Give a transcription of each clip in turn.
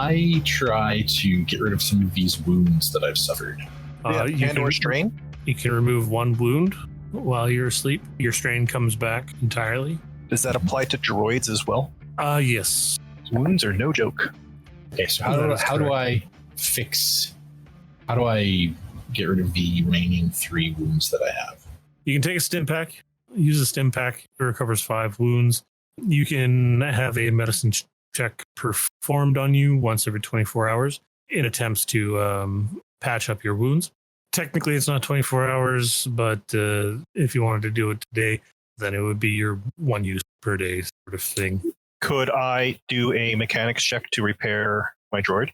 I try to get rid of some of these wounds that I've suffered. Or strain? You can remove one wound while you're asleep. Your strain comes back entirely. Does that apply to droids as well? Yes. Wounds are no joke. Okay, so how do I get rid of the remaining 3 wounds that I have? You can take a stim pack. Use a stim pack. It recovers 5 wounds. You can have a medicine check performed on you once every 24 hours in attempts to patch up your wounds. Technically, it's not 24 hours, but if you wanted to do it today, then it would be your 1 use per day sort of thing. Could I do a mechanics check to repair my droid?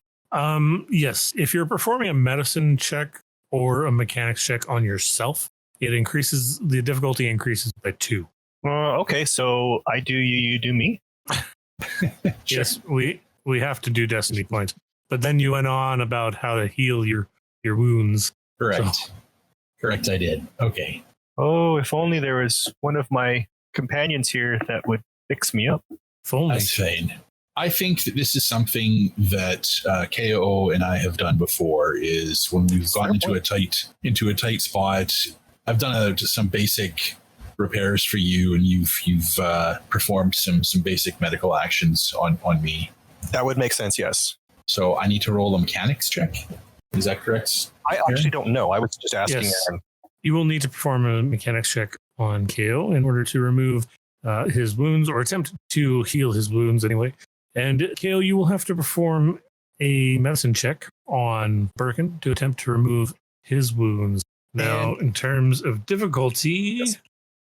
Yes. If you're performing a medicine check or a mechanics check on yourself, the difficulty increases by 2. Okay, so I do you, you do me. Yes, we have to do destiny points. But then you went on about how to heal your wounds. Correct. So. Correct, I did. Okay. Oh, if only there was one of my companions here that would fix me up. If only. That's fine. I think that this is something that KO and I have done before. Is when we've gotten into a tight spot. I've done some basic repairs for you, and you've performed some basic medical actions on me. That would make sense. Yes. So I need to roll a mechanics check. Is that correct? I actually don't know. I was just asking. Yes. You will need to perform a mechanics check on KO in order to remove his wounds, or attempt to heal his wounds anyway. And KO, you will have to perform a medicine check on Berkin to attempt to remove his wounds. Now, in terms of difficulty, yes.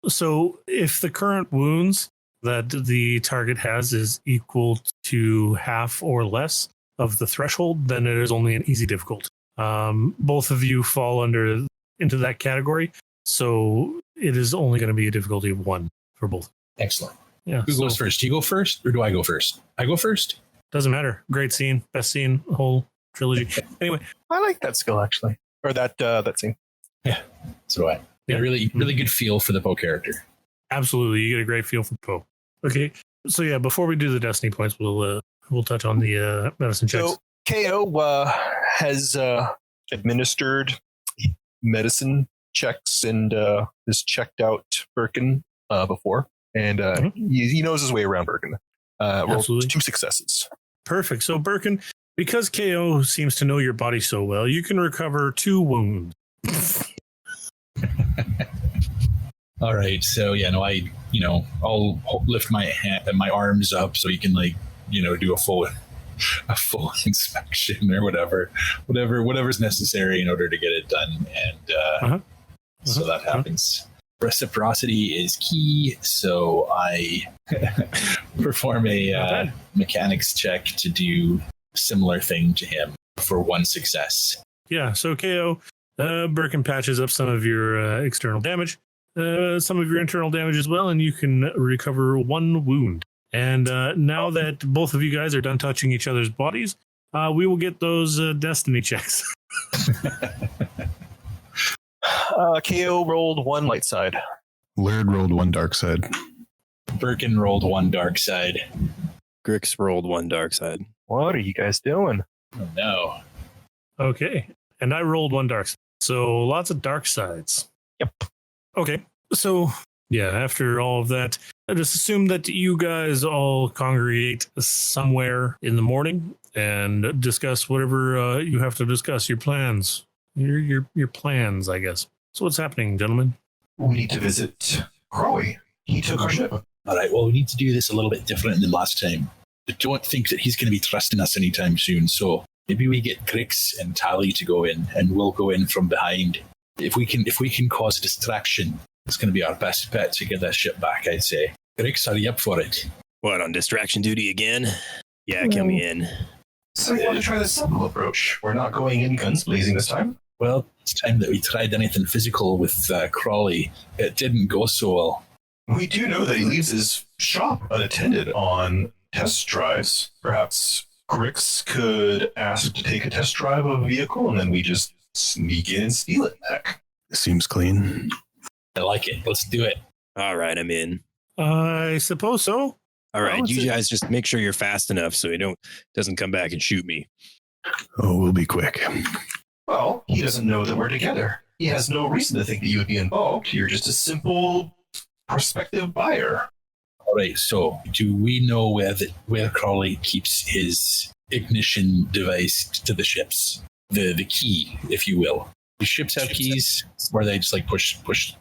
So if the current wounds that the target has is equal to half or less of the threshold, then it is only an easy difficulty. Both of you fall into that category, so it is only going to be a difficulty of 1 for both. Excellent. Yeah. Who goes first? Do you go first, or do I go first? I go first. Doesn't matter. Great scene, best scene, whole trilogy. Anyway, I like that skill actually, or that scene. Yeah, so do I. Yeah, really good feel for the Poe character. Absolutely, you get a great feel for Poe. Okay, so yeah, before we do the destiny points, we'll touch on the medicine checks. So KO has administered medicine checks and has checked out Berkin before, and he knows his way around Berkin. Rolled 2 successes. Perfect. So Berkin, because KO seems to know your body so well, you can recover 2 wounds. All right. So I'll lift my arms up so you can do a full inspection or whatever's necessary in order to get it done. And so that happens. Reciprocity is key. So I perform a mechanics check to do similar thing to him for 1 success. Yeah. So KO, Berkin patches up some of your external damage, some of your internal damage as well, and you can recover 1 wound. And now that both of you guys are done touching each other's bodies, we will get those destiny checks. KO rolled 1 light side. Laird rolled 1 dark side. Berkin rolled 1 dark side. Grix rolled 1 dark side. What are you guys doing? Oh, no. Okay. And I rolled 1 dark side. So lots of dark sides. Yep. Okay. So, yeah, after all of that, I just assume that you guys all congregate somewhere in the morning and discuss whatever you have to discuss, your plans. Your plans, I guess. So what's happening, gentlemen? We need to visit Croy. He took our ship. All right, well, we need to do this a little bit different than last time. I don't think that he's going to be trusting us anytime soon, so maybe we get Grix and Tally to go in, and we'll go in from behind. If we can cause a distraction, it's going to be our best bet to get that ship back, I'd say. Grix, are you up for it? What, on distraction duty again? Yeah, count me in. So you want to try the simple approach? We're not going in guns blazing this time. Well, it's time that we tried anything physical with Crawley. It didn't go so well. We do know that he leaves his shop unattended on test drives. Perhaps Grix could ask to take a test drive of a vehicle, and then we just sneak in and steal it back. Seems clean. I like it. Let's do it. All right, I'm in. I suppose so. All right, Well, you guys just make sure you're fast enough so he doesn't come back and shoot me. Oh, we'll be quick. Well, he doesn't know that we're together. He has no reason to think that you would be involved. You're just a simple prospective buyer. All right, so do we know where Crawley keeps his ignition device to the ships? The key, if you will. Do ships have keys, or they just like push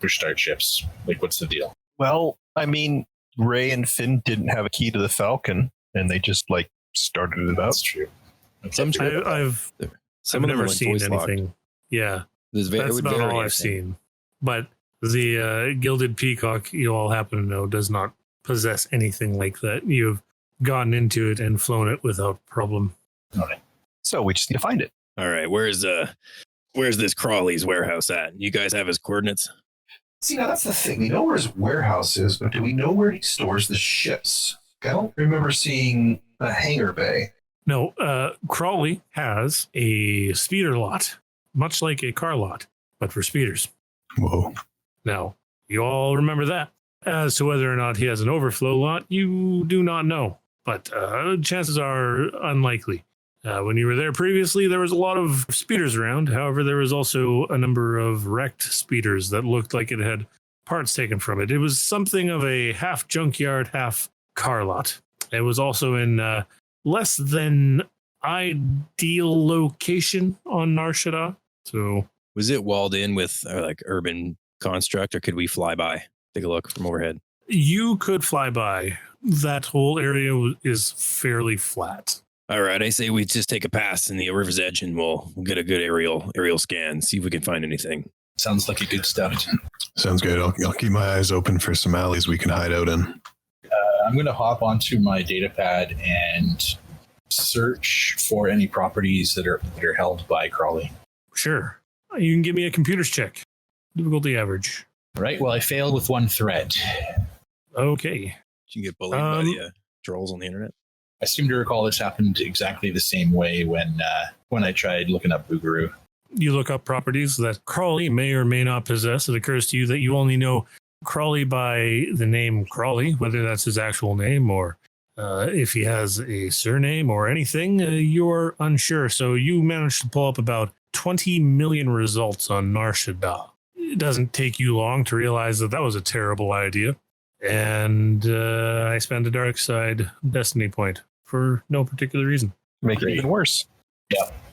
start ships? Like, what's the deal? Well, I mean, Ray and Finn didn't have a key to the Falcon, and they just like started it up. That's true. I've never seen anything. Yeah, that's about all I've seen. But the Gilded Peacock, you all happen to know, does not possess anything like that. You've gotten into it and flown it without problem. All right. So we just need to find it. All right, where's this Crawley's warehouse at? You guys have his coordinates? See, now that's the thing. We know where his warehouse is, but do we know where he stores the ships? I don't remember seeing a hangar bay. No, Crawley has a speeder lot, much like a car lot, but for speeders. Whoa. Now, you all remember that. As to whether or not he has an overflow lot, you do not know, but chances are unlikely. When you were there previously, there was a lot of speeders around. However, there was also a number of wrecked speeders that looked like it had parts taken from it. It was something of a half junkyard, half car lot. It was also in less than ideal location on Nar Shaddaa. So, Was it walled in with like urban construct, or could we fly by? Take a look from overhead. you could fly by. That whole area is fairly flat. All right, I say we just take a pass in the river's edge, and we'll get a good aerial scan, see if we can find anything. Sounds like a good start. Sounds good. I'll keep my eyes open for some alleys we can hide out in. I'm going to hop onto my data pad and search for any properties that are held by Crawley. Sure. You can give me a computer's check. Difficulty average. Right. Well, I failed with one threat. Okay. You can get bullied by the trolls on the internet. I seem to recall this happened exactly the same way when I tried looking up Boogaroo. You look up properties that Crawley may or may not possess. It occurs to you that you only know Crawley by the name Crawley, whether that's his actual name or if he has a surname or anything, you're unsure. So you managed to pull up about 20 million results on Nar Shaddaa. It doesn't take you long to realize that was a terrible idea. And I spent a dark side destiny point for no particular reason. Make it even worse.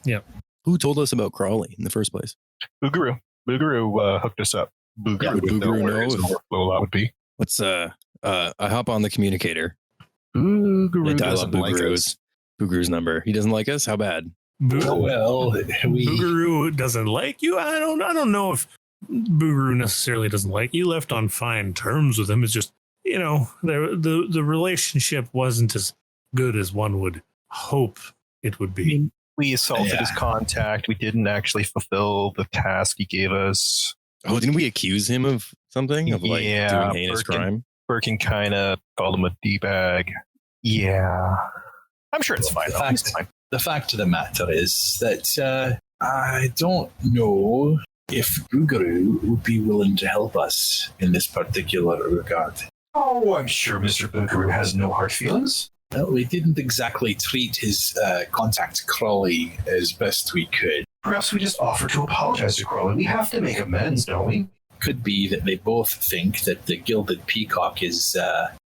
Yeah. Who told us about Crawley in the first place? Boogaroo. Boogaroo hooked us up. Boogaroo, would Boogaroo where his know if- overflow lot would be. Let's I hop on the communicator. Boogaroo And dial up doesn't like us. Boogaroo's number. He doesn't like us? How bad? Well, Boogaroo doesn't like you. I don't know if Boogaroo necessarily doesn't like you. Left on fine terms with him. It's just, the relationship wasn't as good as one would hope it would be. We assaulted his contact. We didn't actually fulfill the task he gave us. Oh, didn't we accuse him of something? Of doing heinous crime? Berkin kind of called him a D-bag. Yeah. I'm sure it's fine. The fact of the matter is that I don't know if Boogaroo would be willing to help us in this particular regard. Oh, I'm sure Mr. Boogaroo has no hard feelings. Well, we didn't exactly treat his contact Crawley as best we could. Perhaps we just offer to apologize to Crawley. We have to make amends, don't we? Could be that they both think that the Gilded Peacock is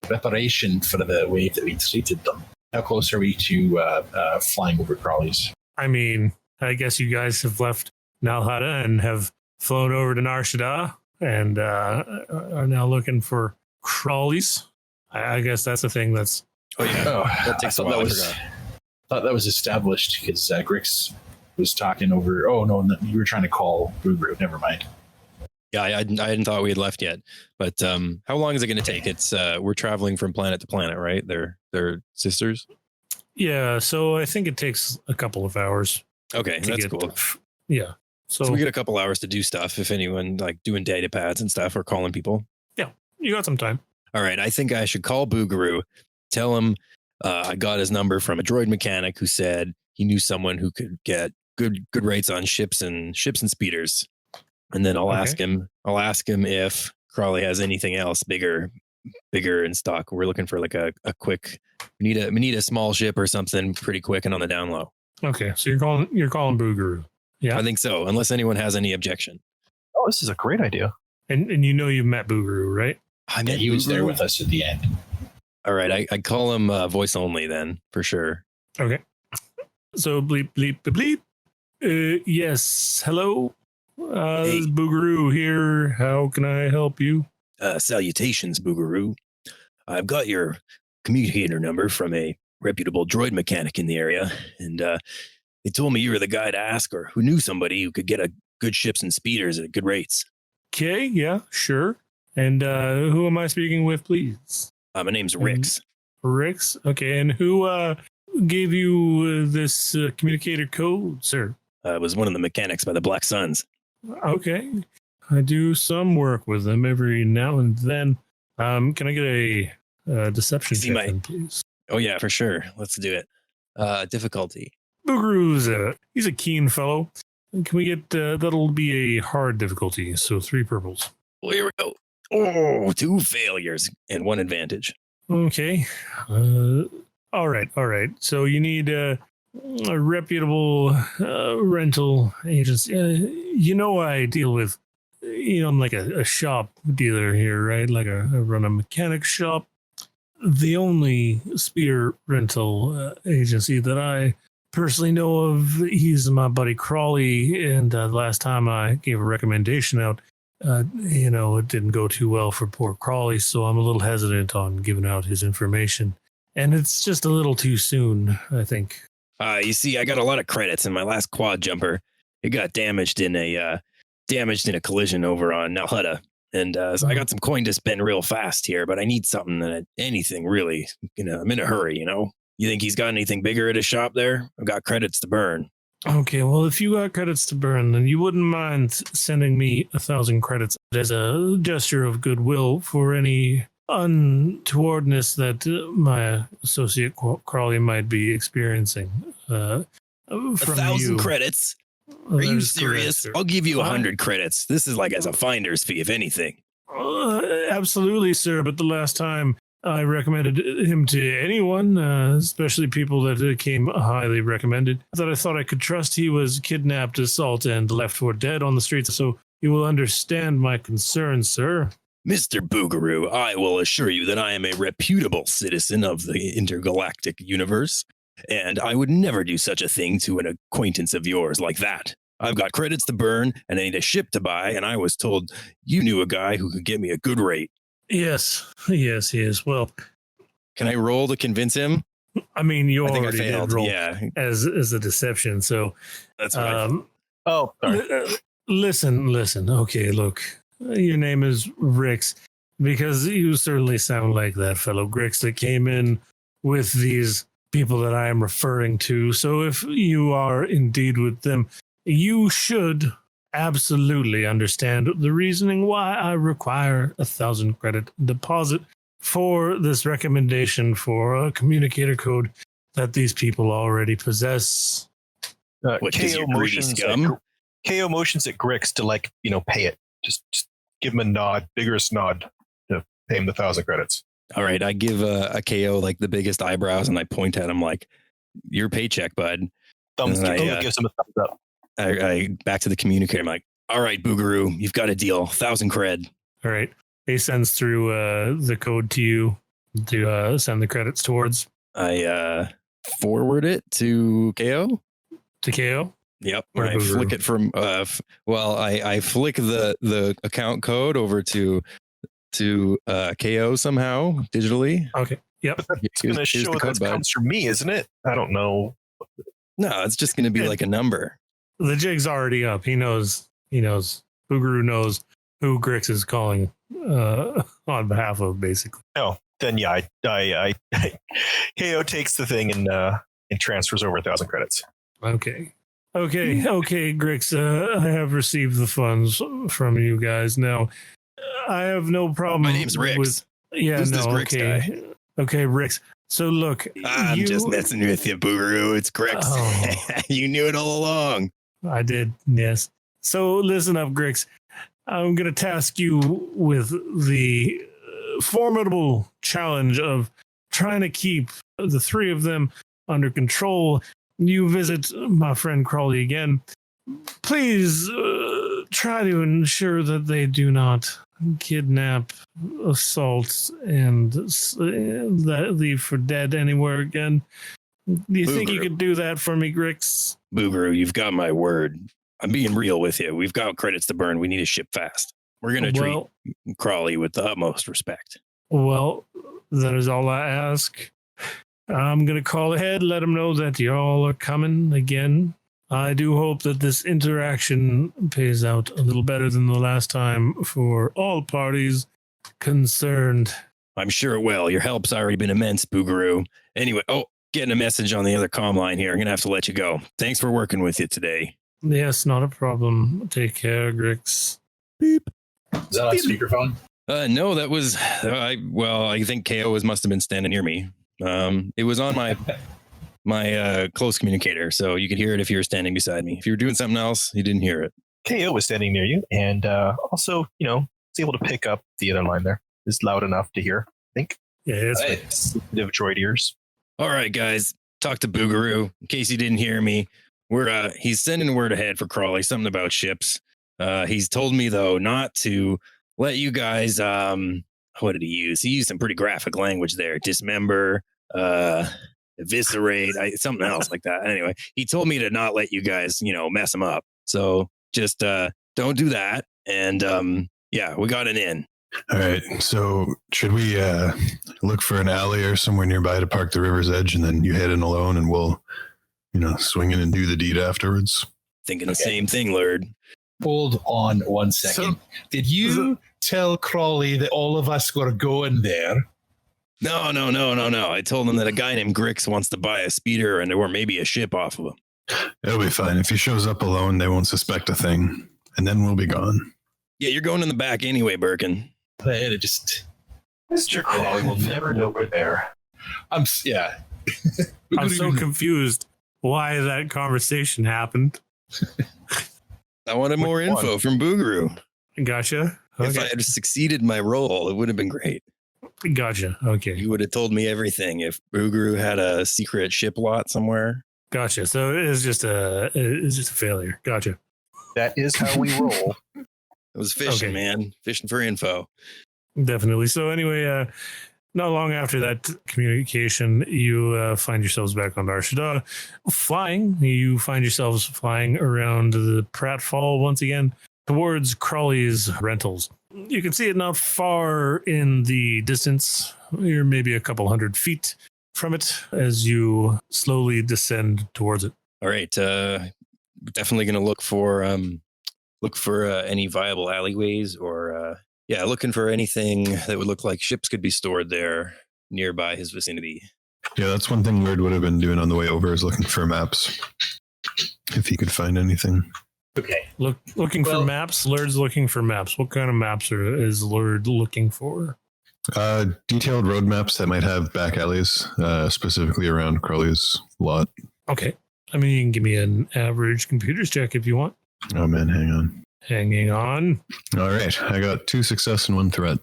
reparation for the way that we treated them. How close are we to flying over Crawley's? I mean, I guess you guys have left Nal Hutta and have flown over to Nar Shaddaa and are now looking for Crawleys. I guess that's a thing that's... Oh, yeah. That takes a while. I thought that was established because Grix was talking over... Oh, no, you were trying to call Boogaroo. Never mind. Yeah, I hadn't thought we had left yet. But how long is it going to take? It's we're traveling from planet to planet, right? They're sisters? Yeah, so I think it takes a couple of hours. Okay, that's cool. Yeah. So we get a couple hours to do stuff if anyone like doing data pads and stuff or calling people. Yeah, you got some time. All right, I think I should call Boogaroo, tell him I got his number from a droid mechanic who said he knew someone who could get good rates on ships and speeders. And then I'll ask him if Crawley has anything else bigger bigger in stock. We're looking for like a quick. We need a small ship or something pretty quick and on the down low. Okay, so you're calling Boogaroo. Yeah, I think so. Unless anyone has any objection. Oh, this is a great idea. and you've met Boogaroo, right? I Yeah, he was there with us at the end. All right, I call him voice only then for sure. Okay. So bleep bleep bleep. Yes, hello. Hey. This is Boogaroo here. How can I help you? Salutations, Boogaroo. I've got your communicator number from a reputable droid mechanic in the area, and they told me you were the guy to ask, or who knew somebody who could get a good ships and speeders at good rates. Okay, yeah, sure. And who am I speaking with, please? My name's Rix. Rix. Okay, and who gave you this communicator code, sir? It was one of the mechanics by the Black Suns. Okay, I do some work with them every now and then. Can I get a deception See check, my- then, please? Oh yeah, for sure. Let's do it. Difficulty. Boogaroo's he's a keen fellow. Can we get that'll be a hard difficulty, so 3 purples. Well, here we go. Oh, 2 failures and 1 advantage. Okay. All right. So you need a reputable rental agency. I deal with, I'm like a shop dealer here, right? Like I run a mechanic shop. The only speeder rental agency that I personally know of, he's my buddy Crawley. And the last time I gave a recommendation out, it didn't go too well for poor Crawley. So I'm a little hesitant on giving out his information. And it's just a little too soon, I think. You see, I got a lot of credits in my last quad jumper. It got damaged in a collision over on Nal Hutta. And so I got some coin to spend real fast here, but I need something anything really. I'm in a hurry, You think he's got anything bigger at his shop there? I've got credits to burn. Okay, well, if you got credits to burn, then you wouldn't mind sending me 1,000 credits as a gesture of goodwill for any untowardness that my associate Crawley might be experiencing. 1,000 credits? Are you serious? I'll give you 100 credits. This is like as a finder's fee, if anything. Absolutely, sir. But the last time I recommended him to anyone, especially people that came highly recommended, that I thought I could trust, he was kidnapped, assaulted, and left for dead on the streets. So you will understand my concern, sir. Mr. Boogaroo, I will assure you that I am a reputable citizen of the intergalactic universe, and I would never do such a thing to an acquaintance of yours like that. I've got credits to burn, and I need a ship to buy, and I was told you knew a guy who could get me a good rate. Yes. Well, can I roll to convince him? I mean, you I think already I failed. did roll as a deception, so that's what Sorry. Listen. Okay, look, your name is Grix, because you certainly sound like that fellow Grix that came in with these people that I am referring to. So if you are indeed with them, you should absolutely understand the reasoning why I require 1,000 credit deposit for this recommendation for a communicator code that these people already possess. What, does your greedy scum? KO motions at Grix to pay it. Just give him a nod, vigorous nod to pay him the 1,000 credits. All right, I give a KO like the biggest eyebrows, and I point at him like, "Your paycheck, bud." Gives him a thumbs up. I back to the communicator. I'm like, "All right, Boogaroo, you've got a deal. 1,000 cred." All right. He sends through the code to you to send the credits towards. I forward it to KO. To KO? Yep. Or I Boogaroo. flick it from. I flick the account code over to KO somehow digitally. Okay. Yep. It's going to show that comes from me, isn't it? I don't know. No, it's just going to be like a number. The jig's already up. He knows. Boogaroo knows who Grix is calling on behalf of, basically. Oh, then yeah, I KO takes the thing and transfers over 1,000 credits. Okay, Grix. I have received the funds from you guys. Now, I have no problem. My name's Rix. Who's this Grix guy? Okay, Rix. So look, I'm just messing with you, Boogaroo. It's Grix. Oh. You knew it all along. I did, yes. So listen up, Grix. I'm going to task you with the formidable challenge of trying to keep the three of them under control, you visit my friend Crawley again. Please try to ensure that they do not kidnap, assault, and leave for dead anywhere again. Do you think you could do that for me, Grix? Boogaroo, you've got my word. I'm being real with you. We've got credits to burn. We need to ship fast. We're going to treat Crawley with the utmost respect. Well, that is all I ask. I'm going to call ahead, let them know that y'all are coming again. I do hope that this interaction pays out a little better than the last time for all parties concerned. I'm sure it will. Your help's already been immense, Boogaroo. Anyway, getting a message on the other comm line here. I'm going to have to let you go. Thanks for working with you today. Yes, not a problem. Take care, Grix. Beep. Is that on speakerphone? No, that was, I think KO must have been standing near me. It was on my close communicator, so you could hear it if you were standing beside me. If you were doing something else, you didn't hear it. KO was standing near you, and also, was able to pick up the other line there. It's loud enough to hear, I think. Yeah, it's sensitive droid ears. All right, guys, talk to Boogaroo. In case you didn't hear me, he's sending word ahead for Crawley, something about ships. He's told me, though, not to let you guys, what did he use? He used some pretty graphic language there. Dismember, eviscerate, something else like that. Anyway, he told me to not let you guys, mess him up. So just don't do that. And we got an in. All right. So should we look for an alley or somewhere nearby to park the river's edge, and then you head in alone, and we'll, swing in and do the deed afterwards? Thinking the same thing, Lord. Hold on 1 second. Did you tell Crawley that all of us were going there? No. I told him that a guy named Grix wants to buy a speeder or maybe a ship off of him. It'll be fine. If he shows up alone, they won't suspect a thing, and then we'll be gone. Yeah, you're going in the back anyway, Berkin. Mr. Crawley will never know we're there. I'm so confused why that conversation happened. I wanted more info from Boogaroo. Gotcha. Okay. If I had succeeded my role, it would have been great. Gotcha. Okay. You would have told me everything if Boogaroo had a secret ship lot somewhere. Gotcha. So it's just a failure. Gotcha. That is how we roll. It was fishing, man. Fishing for info. Definitely. So anyway, not long after that communication, you find yourselves back on Darshada flying. You find yourselves flying around the pratfall once again towards Crawley's rentals. You can see it not far in the distance. You're maybe a couple 100 feet from it as you slowly descend towards it. All right. Definitely going to look for any viable alleyways or looking for anything that would look like ships could be stored there nearby his vicinity. Yeah, that's one thing Lord would have been doing on the way over, is looking for maps. If he could find anything. Okay. Looking for maps. Lord's looking for maps. What kind of maps is Lord looking for? Detailed road maps that might have back alleys, specifically around Crawley's lot. Okay. I mean, you can give me an average computers check if you want. Oh, man, hang on. Hanging on. All right. I got 2 success and 1 threat.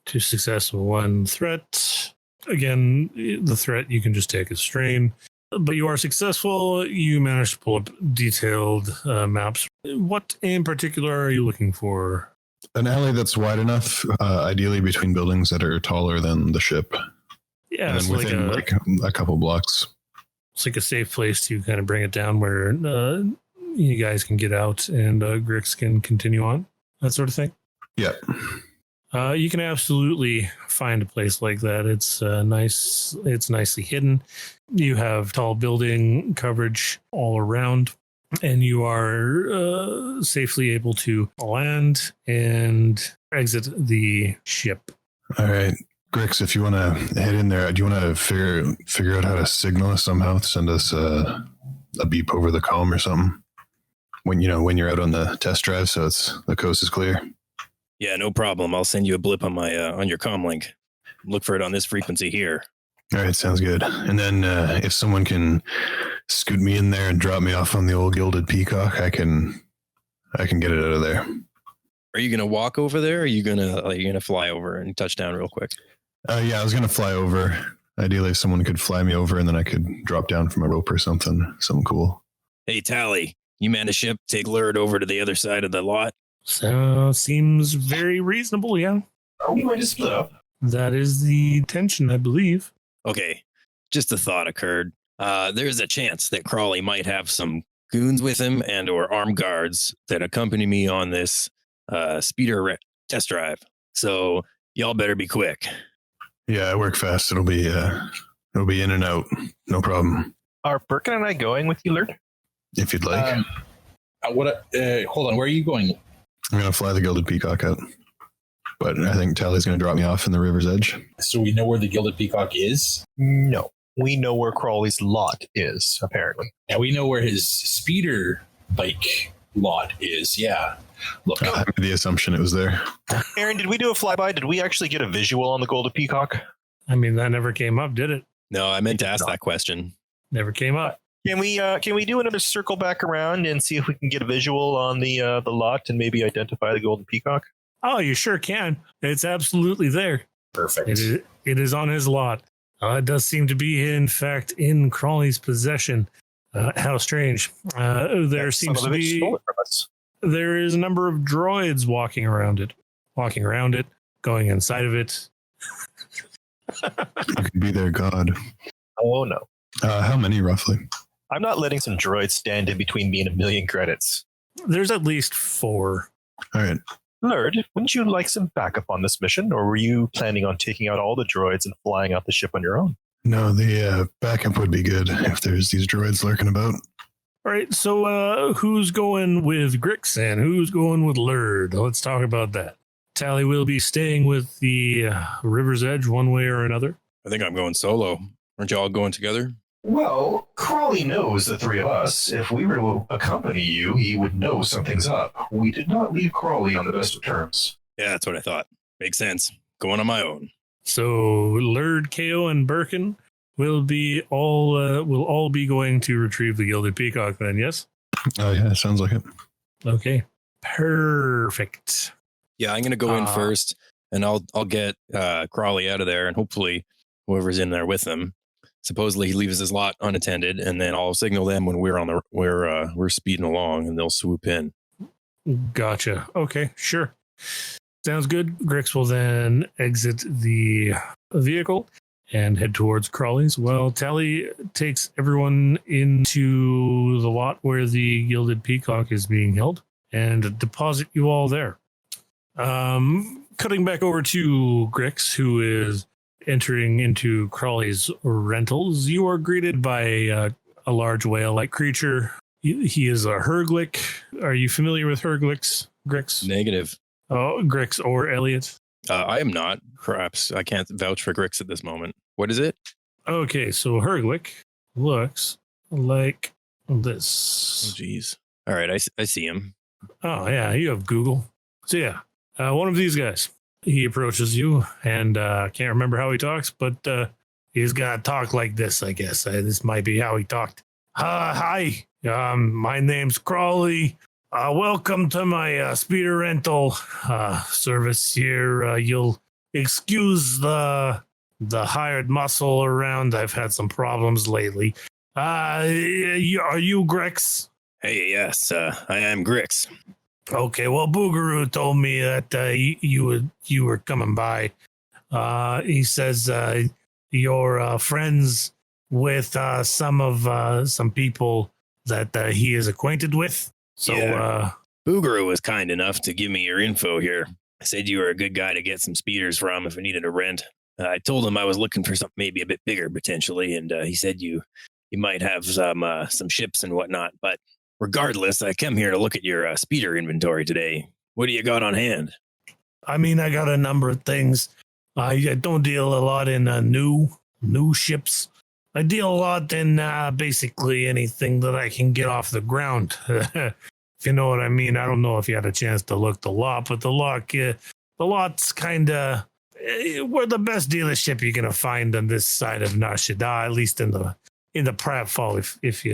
2 success and 1 threat. Again, the threat you can just take as strain. But you are successful. You managed to pull up detailed maps. What in particular are you looking for? An alley that's wide enough, ideally between buildings that are taller than the ship. Yeah, and within like a couple blocks. It's like a safe place to kind of bring it down where you guys can get out and Grix can continue on, that sort of thing. Yeah. You can absolutely find a place like that. It's nice. It's nicely hidden. You have tall building coverage all around, and you are safely able to land and exit the ship. All right. Grix, if you want to head in there, do you want to figure out how to signal us somehow? Send us a beep over the comm or something when you're out on the test drive, so the coast is clear. Yeah, no problem. I'll send you a blip on my on your comm link. Look for it on this frequency here. All right, sounds good. And then if someone can scoot me in there and drop me off on the old Gilded Peacock, I can get it out of there. Are you gonna walk over there? Or are you gonna fly over and touch down real quick? Yeah, I was gonna fly over. Ideally, if someone could fly me over, and then I could drop down from a rope or something cool. Hey, Tally, you man a ship, take Lurd over to the other side of the lot. So seems very reasonable. Yeah, Are we going to split up? that is the intention, I believe. Okay, just a thought occurred. There's a chance that Crawley might have some goons with him and or armed guards that accompany me on this speeder test drive. So y'all better be quick. Yeah, I work fast. It'll be in and out. No problem. Are Berkin and I going with you, Lurd? If you'd like. Hold on. Where are you going? I'm gonna fly the Gilded Peacock out. But I think Tally's gonna drop me off in the river's edge. So we know where the Gilded Peacock is. No. We know where Crawley's lot is, apparently. And we know where his speeder bike lot is. Yeah. Look. I made the assumption it was there. Aaron, did we do a flyby? Did we actually get a visual on the Golden Peacock? I mean, that never came up, did it? No, I meant to ask that question. Never came up. Can we do another circle back around and see if we can get a visual on the lot and maybe identify the Golden Peacock? Oh, you sure can. It's absolutely there. Perfect. It is on his lot. It does seem to be, in fact, in Crawley's possession. How strange. There seems to be... Stole it from us. There is a number of droids walking around it, going inside of it. You could be their god. Oh, no. How many roughly? I'm not letting some droids stand in between me and a million credits. There's at least 4. All right. Lurd, wouldn't you like some backup on this mission, or were you planning on taking out all the droids and flying out the ship on your own? No, the backup would be good if there's these droids lurking about. All right, so who's going with Grix and who's going with Lurd? Let's talk about that. Tally will be staying with the River's Edge one way or another. I think I'm going solo. Aren't y'all going together? Well, Crawley knows the three of us. If we were to accompany you, he would know something's up. We did not leave Crawley on the best of terms. Yeah, that's what I thought. Makes sense. Going on my own. So Lurd, KO, and Berkin will all be going to retrieve the Gilded Peacock then, yes? Oh yeah, sounds like it. Okay. Perfect. Yeah, I'm gonna go in first, and I'll get Crawley out of there, and hopefully whoever's in there with him. Supposedly he leaves his lot unattended, and then I'll signal them when we're speeding along, and they'll swoop in. Gotcha. Okay, sure. Sounds good. Grix will then exit the vehicle and head towards Crawley's. Well, Tally takes everyone into the lot where the Gilded Peacock is being held and deposit you all there. Cutting back over to Grix, who is entering into Crawley's rentals, you are greeted by a large whale-like creature. He is a Herglick. Are you familiar with Herglicks, Grix? Negative. Oh, Grix or Elliot? I am not. Perhaps I can't vouch for Grix at this moment. What is it? Okay, so Herglick looks like Oh, this. geez. All right, I see him. Oh, yeah, you have Google. So, yeah, one of these guys. He approaches you and can't remember how he talks, but he's going to talk like this, I guess. This might be how he talked. Hi, my name's Crawley. Welcome to my speeder rental service here. You'll excuse the hired muscle around. I've had some problems lately. Are you Grix? Hey, yes, I am Grix. Okay, well, Boogaroo told me that you were coming by. He says you're friends with some people that he is acquainted with. So, yeah. Boogaroo was kind enough to give me your info here. I said you were a good guy to get some speeders from if I needed a rent. I told him I was looking for something maybe a bit bigger potentially, and he said you might have some ships and whatnot. But regardless, I came here to look at your speeder inventory today. What do you got on hand? I mean, I got a number of things. I don't deal a lot in new ships. I deal a lot in basically anything that I can get off the ground. If you know what I mean. I don't know if you had a chance to look the lot, but the lot's kind of we're the best dealership you're gonna find on this side of Nar Shaddaa, at least in the Pratfall, if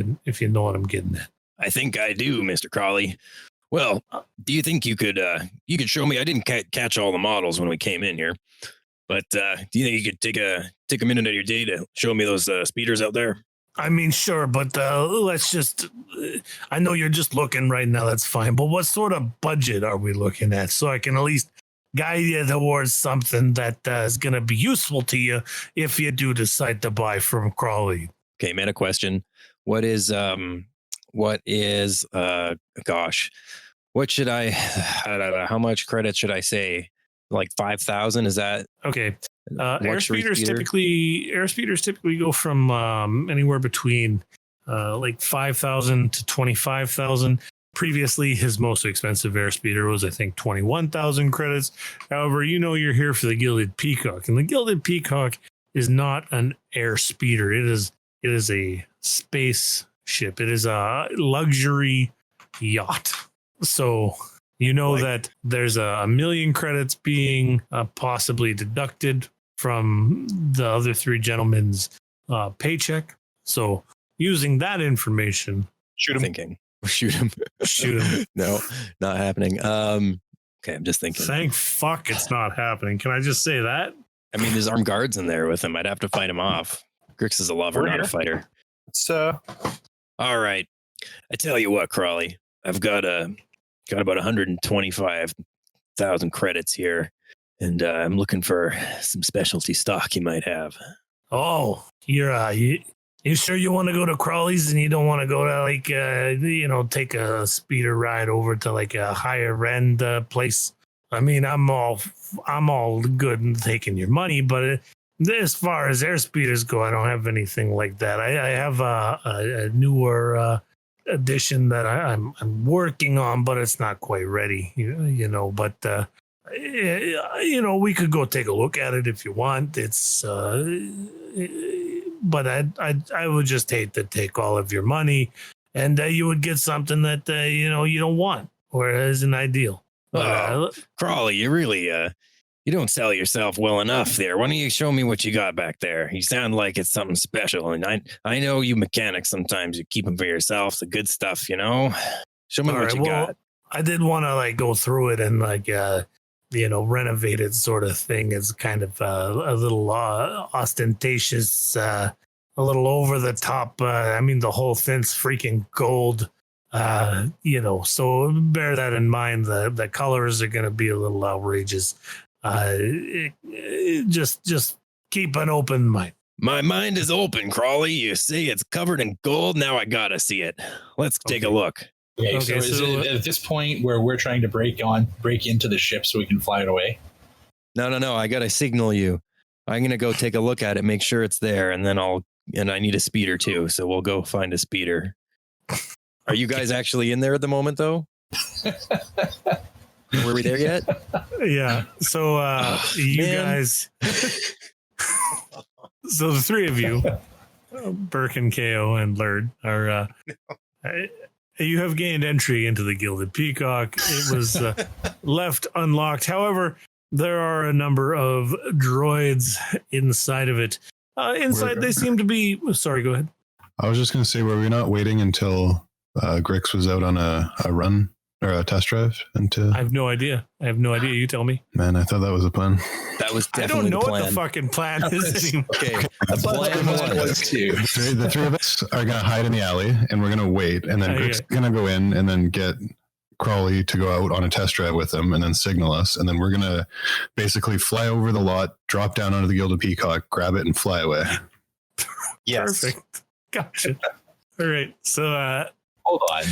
you know what I'm getting at. I think I do, Mr. Crawley. Well, do you think you could show me? I didn't catch all the models when we came in here, but do you think you could take a minute of your day to show me those speeders out there? I mean, sure, but let's just. I know you're just looking right now. That's fine. But what sort of budget are we looking at, so I can at least guide you towards something that is going to be useful to you if you do decide to buy from Crawley? Okay, man, a question. What is what should I don't know, how much credit should I say? Like 5,000? Is that okay? Airspeeders typically go from anywhere between like 5,000 to 25,000. Previously, his most expensive airspeeder was, I think, 21,000 credits. However, you're here for the Gilded Peacock, and the Gilded Peacock is not an airspeeder. It is a space ship. It is a luxury yacht. So that there's a million credits being possibly deducted from the other three gentlemen's paycheck. So using that information, shoot him. No, not happening. Okay, I'm just thinking. Thank fuck it's not happening. Can I just say that? I mean, there's armed guards in there with him. I'd have to fight him off. Grix is a lover, not a fighter. So, all right. I tell you what, Crawley, I've got about 125,000 credits here, and I'm looking for some specialty stock you might have. Oh, you sure you want to go to Crawley's and you don't want to go to take a speeder ride over to like a higher end place? I mean, I'm all good in taking your money, but as far as airspeeders go, I don't have anything like that. I have a newer edition that I'm working on, but it's not quite ready. But we could go take a look at it if you want. It's but I would just hate to take all of your money, and you would get something that you don't want or isn't ideal. Crawley, you really you don't sell yourself well enough there. Why don't you show me what you got back there? You sound like it's something special, and I know you mechanics sometimes you keep them for yourself, the good stuff, Show me what you got. I did want to go through it and renovate it, sort of thing. It's kind of a little ostentatious, a little over the top. I mean, the whole thing's freaking gold. So bear that in mind. The colors are going to be a little outrageous. Just keep an open mind. My mind is open, Crawley. You say it's covered in gold. Now I gotta see it. Let's take a look. Okay, so is it at this point where we're trying to break into the ship so we can fly it away? No. I gotta signal you. I'm gonna go take a look at it, make sure it's there, and then I need a speeder too. So we'll go find a speeder. Are you guys actually in there at the moment, though? Were we there yet? Yeah. So guys. So the three of you, Berkin, KO, and Lurd, are you have gained entry into the Gilded Peacock. It was left unlocked. However, there are a number of droids inside of it. They seem to be. Sorry, go ahead. I was just going to say, were we not waiting until Grix was out on a run or a test drive? I have no idea. You tell me. Man, I thought that was a plan. That was definitely the plan. I don't know what the fucking plan is anymore. Okay, the plan was to. The three of us are going to hide in the alley, and we're going to wait, and then Grix is going to go in and then get Crawley to go out on a test drive with him and then signal us, and then we're going to basically fly over the lot, drop down onto the Gilded Peacock, grab it, and fly away. Yes. Perfect. Gotcha. All right. So hold on.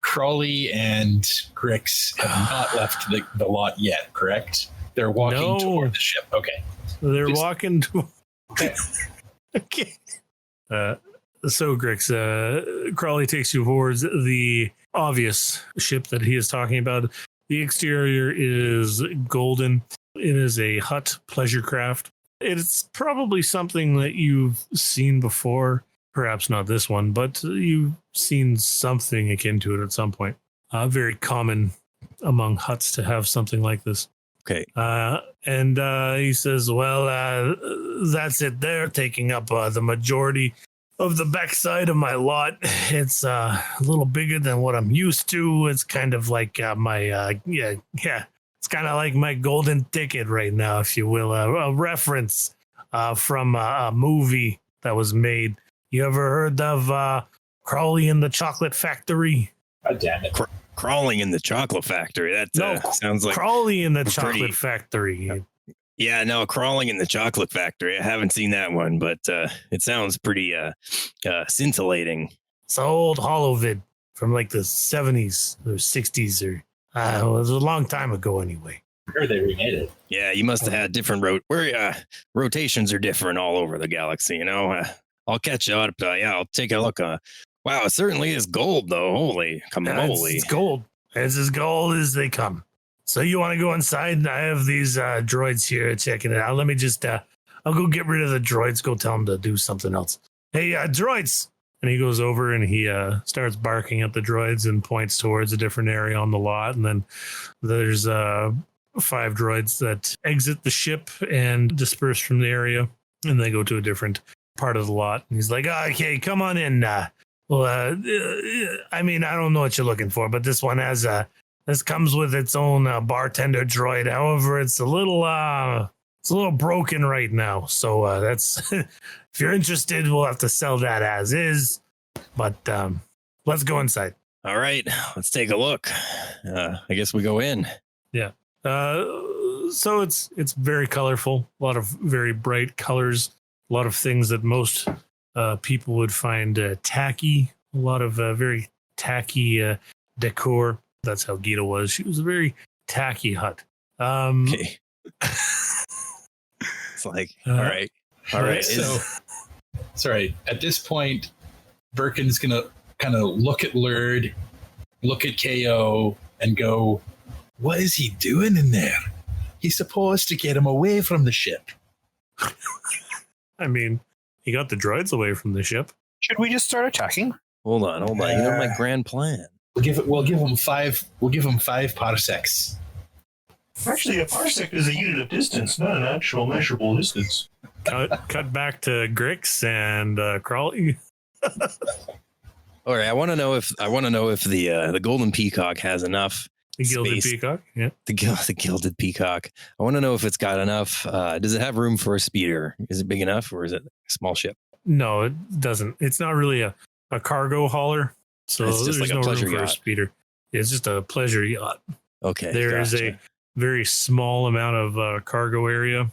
Crawley and Grix have not left the lot yet, correct? They're walking toward the ship. Okay. They're walking to. Okay. So Grix, Crawley takes you towards the obvious ship that he is talking about. The exterior is golden. It is a Hutt pleasure craft. It's probably something that you've seen before. Perhaps not this one, but you've seen something akin to it at some point. Very common among Hutts to have something like this. Okay. And he says, well, that's it there, taking up the majority of the backside of my lot. It's a little bigger than what I'm used to. It's kind of like it's kind of like my golden ticket right now, if you will, a reference from a movie that was made. You ever heard of Crowley in the Chocolate Factory? God damn it. Crawling in the Chocolate Factory. That sounds like Crowley in the Chocolate Factory. Yeah, no, Crawling in the Chocolate Factory. I haven't seen that one, but it sounds pretty scintillating. It's an old holovid from like the 70s or 60s or it was a long time ago anyway. I heard they remade it. Yeah, you must have had different rotations are different all over the galaxy, you know. I'll catch you up. I'll take a look. Wow, it certainly is gold, though. Holy camoli. It's gold. It's as gold as they come. So you want to go inside? I have these droids here checking it out. Let me just, I'll go get rid of the droids. Go tell them to do something else. Hey, droids. And he goes over and he starts barking at the droids and points towards a different area on the lot. And then there's 5 droids that exit the ship and disperse from the area. And they go to a different part of the lot. And he's like, okay, come on in. I mean, I don't know what you're looking for, but this one has this comes with its own bartender droid. However, it's a little broken right now. So that's if you're interested, we'll have to sell that as is. But let's go inside. All right, let's take a look. I guess we go in. Yeah. So it's very colorful. A lot of very bright colors. A lot of things that most people would find tacky. A lot of very tacky decor. That's how Geeta was. She was a very tacky hut. Okay. It's like, all right. So, sorry. At this point, Berkin's gonna kind of look at Lurd, look at KO, and go, "What is he doing in there? He's supposed to get him away from the ship." I mean, he got the droids away from the ship. Should we just start attacking? Hold on. You know my grand plan. We'll give him 5. We'll give him 5 parsecs. Actually, a parsec is a unit of distance, not an actual measurable distance. Cut back to Grix and Crawley. All right. I want to know if the Golden Peacock has enough. The Gilded space. Peacock, yeah. The Gilded Peacock. I want to know if it's got enough. Does it have room for a speeder? Is it big enough, or is it a small ship? No, it doesn't. It's not really a cargo hauler. So It's just there's like a no pleasure room for a yacht. speeder. It's just a pleasure yacht. Okay. There is a very small amount of cargo area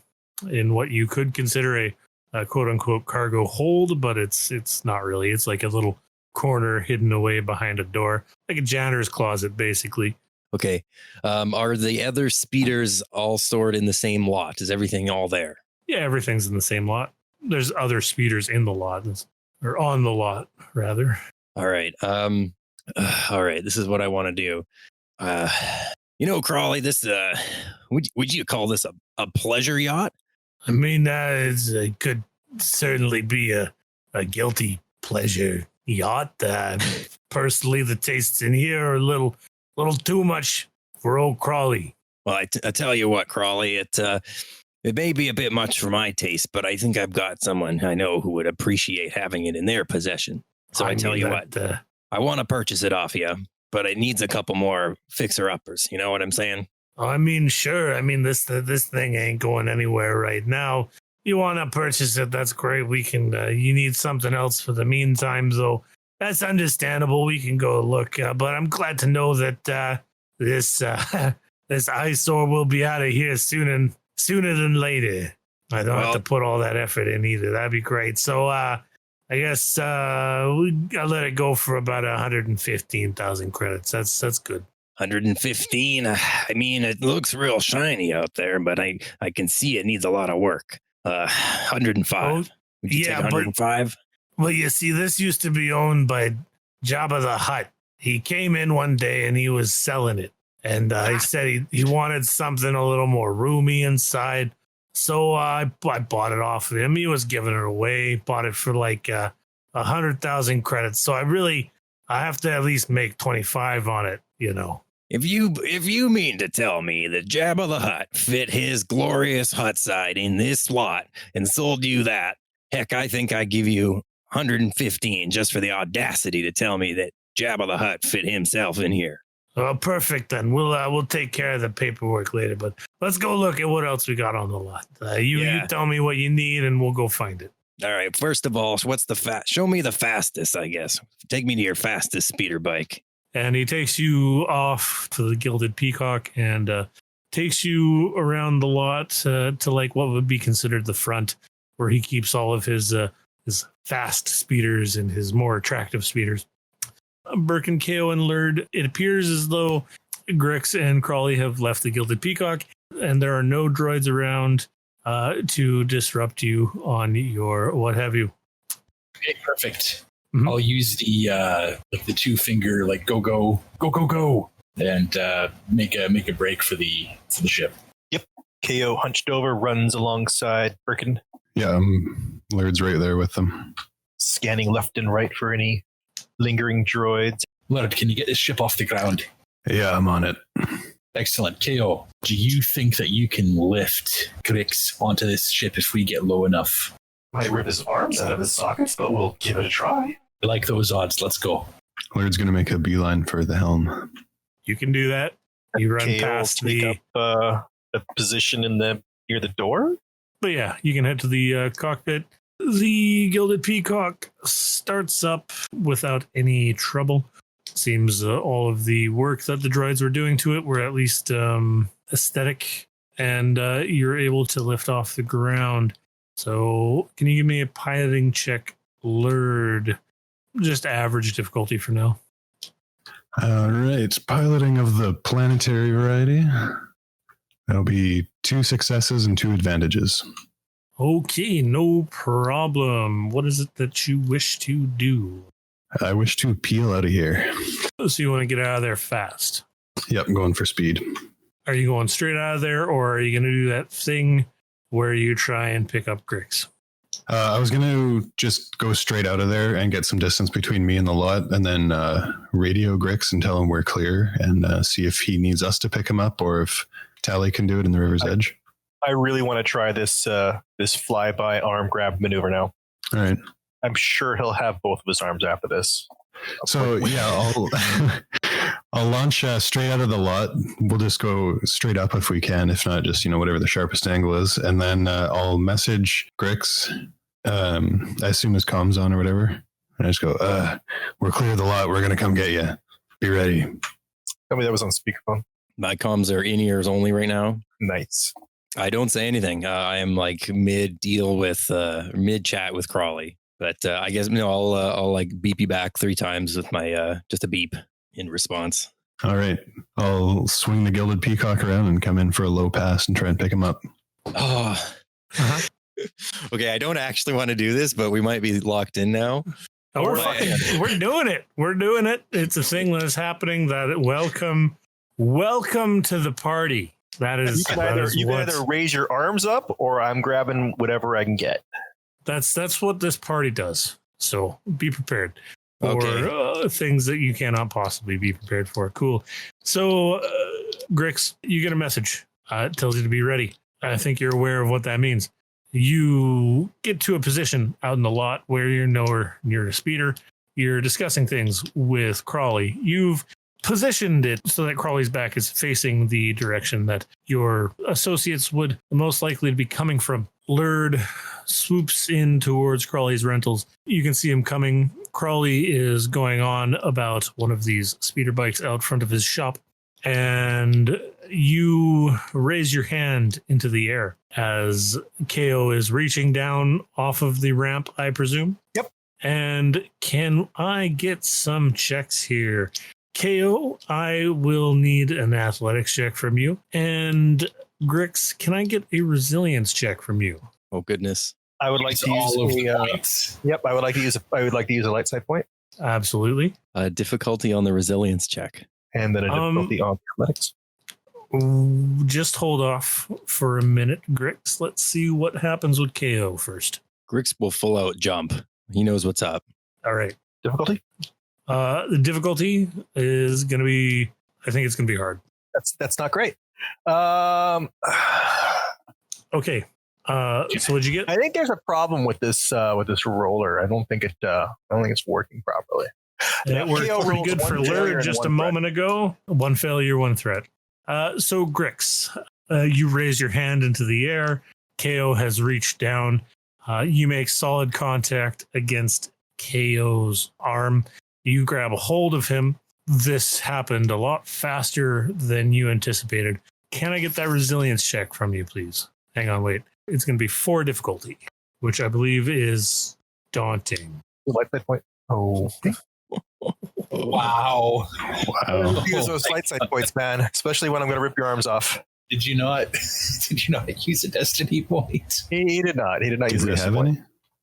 in what you could consider a quote unquote cargo hold, but it's not really. It's like a little corner hidden away behind a door, like a janitor's closet, basically. Okay. Are the other speeders all stored in the same lot? Is everything all there? Yeah, everything's in the same lot. There's other speeders in the lot, or on the lot, rather. All right. All right. This is what I want to do. Crawley, this would you call this a pleasure yacht? I mean, it could certainly be a guilty pleasure yacht. Personally, the tastes in here are a little too much for old Crawley. Well, I tell you what, Crawley, it may be a bit much for my taste, but I think I've got someone I know who would appreciate having it in their possession. So I tell you what, I want to purchase it off you, but it needs a couple more fixer-uppers. You know what I'm saying? I mean, sure. I mean, this thing ain't going anywhere right now. You want to purchase it? That's great. We can. You need something else for the meantime, though. That's understandable. We can go look. But I'm glad to know that this eyesore will be out of here sooner than later. I don't have to put all that effort in either. That'd be great. So I guess I'll let it go for about 115,000 credits. That's good. 115. I mean, it looks real shiny out there, but I can see it needs a lot of work. 105. Would you take 105? Well, you see, this used to be owned by Jabba the Hutt. He came in one day and he was selling it. And he said he wanted something a little more roomy inside. So I bought it off of him. He was giving it away. Bought it for like 100,000 credits. So I have to at least make 25 on it, you know. If you mean to tell me that Jabba the Hutt fit his glorious hut side in this lot and sold you that, heck, I think I give you 115 just for the audacity to tell me that Jabba the Hutt fit himself in here. Well, perfect then. We'll take care of the paperwork later, but let's go look at what else we got on the lot. You tell me what you need and we'll go find it. All right. First of all, what's the show me the fastest, I guess. Take me to your fastest speeder bike. And he takes you off to the Gilded Peacock and takes you around the lot to like what would be considered the front, where he keeps all of his fast speeders and his more attractive speeders. Berkin, KO, and Lurd, it appears as though Grix and Crawley have left the Gilded Peacock, and there are no droids around to disrupt you on your what have you. Okay, perfect. Mm-hmm. I'll use the 2-finger go, and make a break for the ship. Yep. KO hunched over, runs alongside Berkin, Yeah, Lurd's right there with them. scanning left and right for any lingering droids. Lord, can you get this ship off the ground? Yeah, I'm on it. Excellent. KO, do you think that you can lift Grix onto this ship if we get low enough? Might rip his arms out of his sockets, but we'll give it a try. I like those odds. Let's go. Lurd's going to make a beeline for the helm. You can do that. You run KO past take the... up the position near the door. But yeah, you can head to the cockpit. The Gilded Peacock starts up without any trouble. Seems all of the work that the droids were doing to it were at least aesthetic, and you're able to lift off the ground. So can you give me a piloting check, Lurd? Just average difficulty for now. All right, piloting of the planetary variety. That'll be 2 successes and 2 advantages. Okay, no problem. What is it that you wish to do? I wish to peel out of here. So you want to get out of there fast. Yep, I'm going for speed. Are you going straight out of there, or are you going to do that thing where you try and pick up Grix? I was going to just go straight out of there and get some distance between me and the lot, and then radio Grix and tell him we're clear, and see if he needs us to pick him up or if Tally can do it in the river's edge. I really want to try this flyby arm grab maneuver now. All right. I'm sure he'll have both of his arms after this. So yeah, I'll launch straight out of the lot. We'll just go straight up if we can. If not, just whatever the sharpest angle is, and then I'll message Grix. I assume his comms on or whatever. And I just go, "We're clear of the lot. We're gonna come get you. Be ready." Tell me that was on speakerphone. My comms are in ears only right now. Nice. I don't say anything. I am like mid chat with Crawley, but I guess I'll like beep you back 3 times with my just a beep in response. All right, I'll swing the Gilded Peacock around and come in for a low pass and try and pick him up. Oh, okay. I don't actually want to do this, but we might be locked in now. Oh, we're doing it. We're doing it. It's a thing that is happening. Welcome to the party. That is. You can either raise your arms up, or I'm grabbing whatever I can get. That's what this party does. So be prepared for Okay. Things that you cannot possibly be prepared for. Cool. So, Grix, you get a message. It tells you to be ready. I think you're aware of what that means. You get to a position out in the lot where you're nowhere near a speeder. You're discussing things with Crawley. You've positioned it so that Crawley's back is facing the direction that your associates would most likely be coming from. Lurd swoops in towards Crawley's rentals. You can see him coming. Crawley is going on about one of these speeder bikes out front of his shop, and you raise your hand into the air as KO is reaching down off of the ramp, I presume. Yep. And can I get some checks here? KO, I will need an athletics check from you. And Grix, can I get a resilience check from you? Oh goodness. I would like It's to use all of the points. Yep, I would like to use a light side point, Absolutely. Difficulty on the resilience check. and then a difficulty on athletics. Just hold off for a minute, Grix. Let's see what happens with KO first. Grix will full out jump. He knows what's up. All right. Difficulty? The difficulty is going to be, I think it's going to be hard. That's not great. Okay. So what'd you get? I think there's a problem with this roller. I don't think it's working properly. That worked KO pretty rolls good one for failure Lur and just one a threat. moment ago. 1 failure, 1 threat. So Grix, you raise your hand into the air. KO has reached down. You make solid contact against KO's arm. You grab a hold of him. This happened a lot faster than you anticipated. Can I get that resilience check from you, please? Hang on, wait. It's going to be 4 difficulty, which I believe is daunting. Life side point. Oh, Wow. Wow. use those light side points, man. Especially when I'm going to rip your arms off. Did you not? Did you not use a destiny point? He did not. He did not Do use we this have point. any?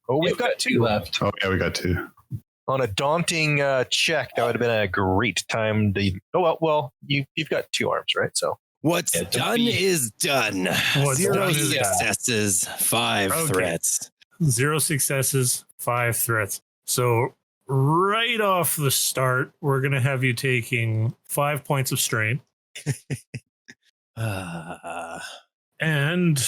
Oh, we've You've got 2 left. Oh, yeah, we got 2. on a daunting check. That would have been a great time to. Oh well. You've got 2 arms, right? So What's Yeah, don't done be- is done. What's 0 done is done. successes, 5 Okay. threats. 0 successes, 5 threats. So right off the start, we're going to have you taking 5 points of strain. And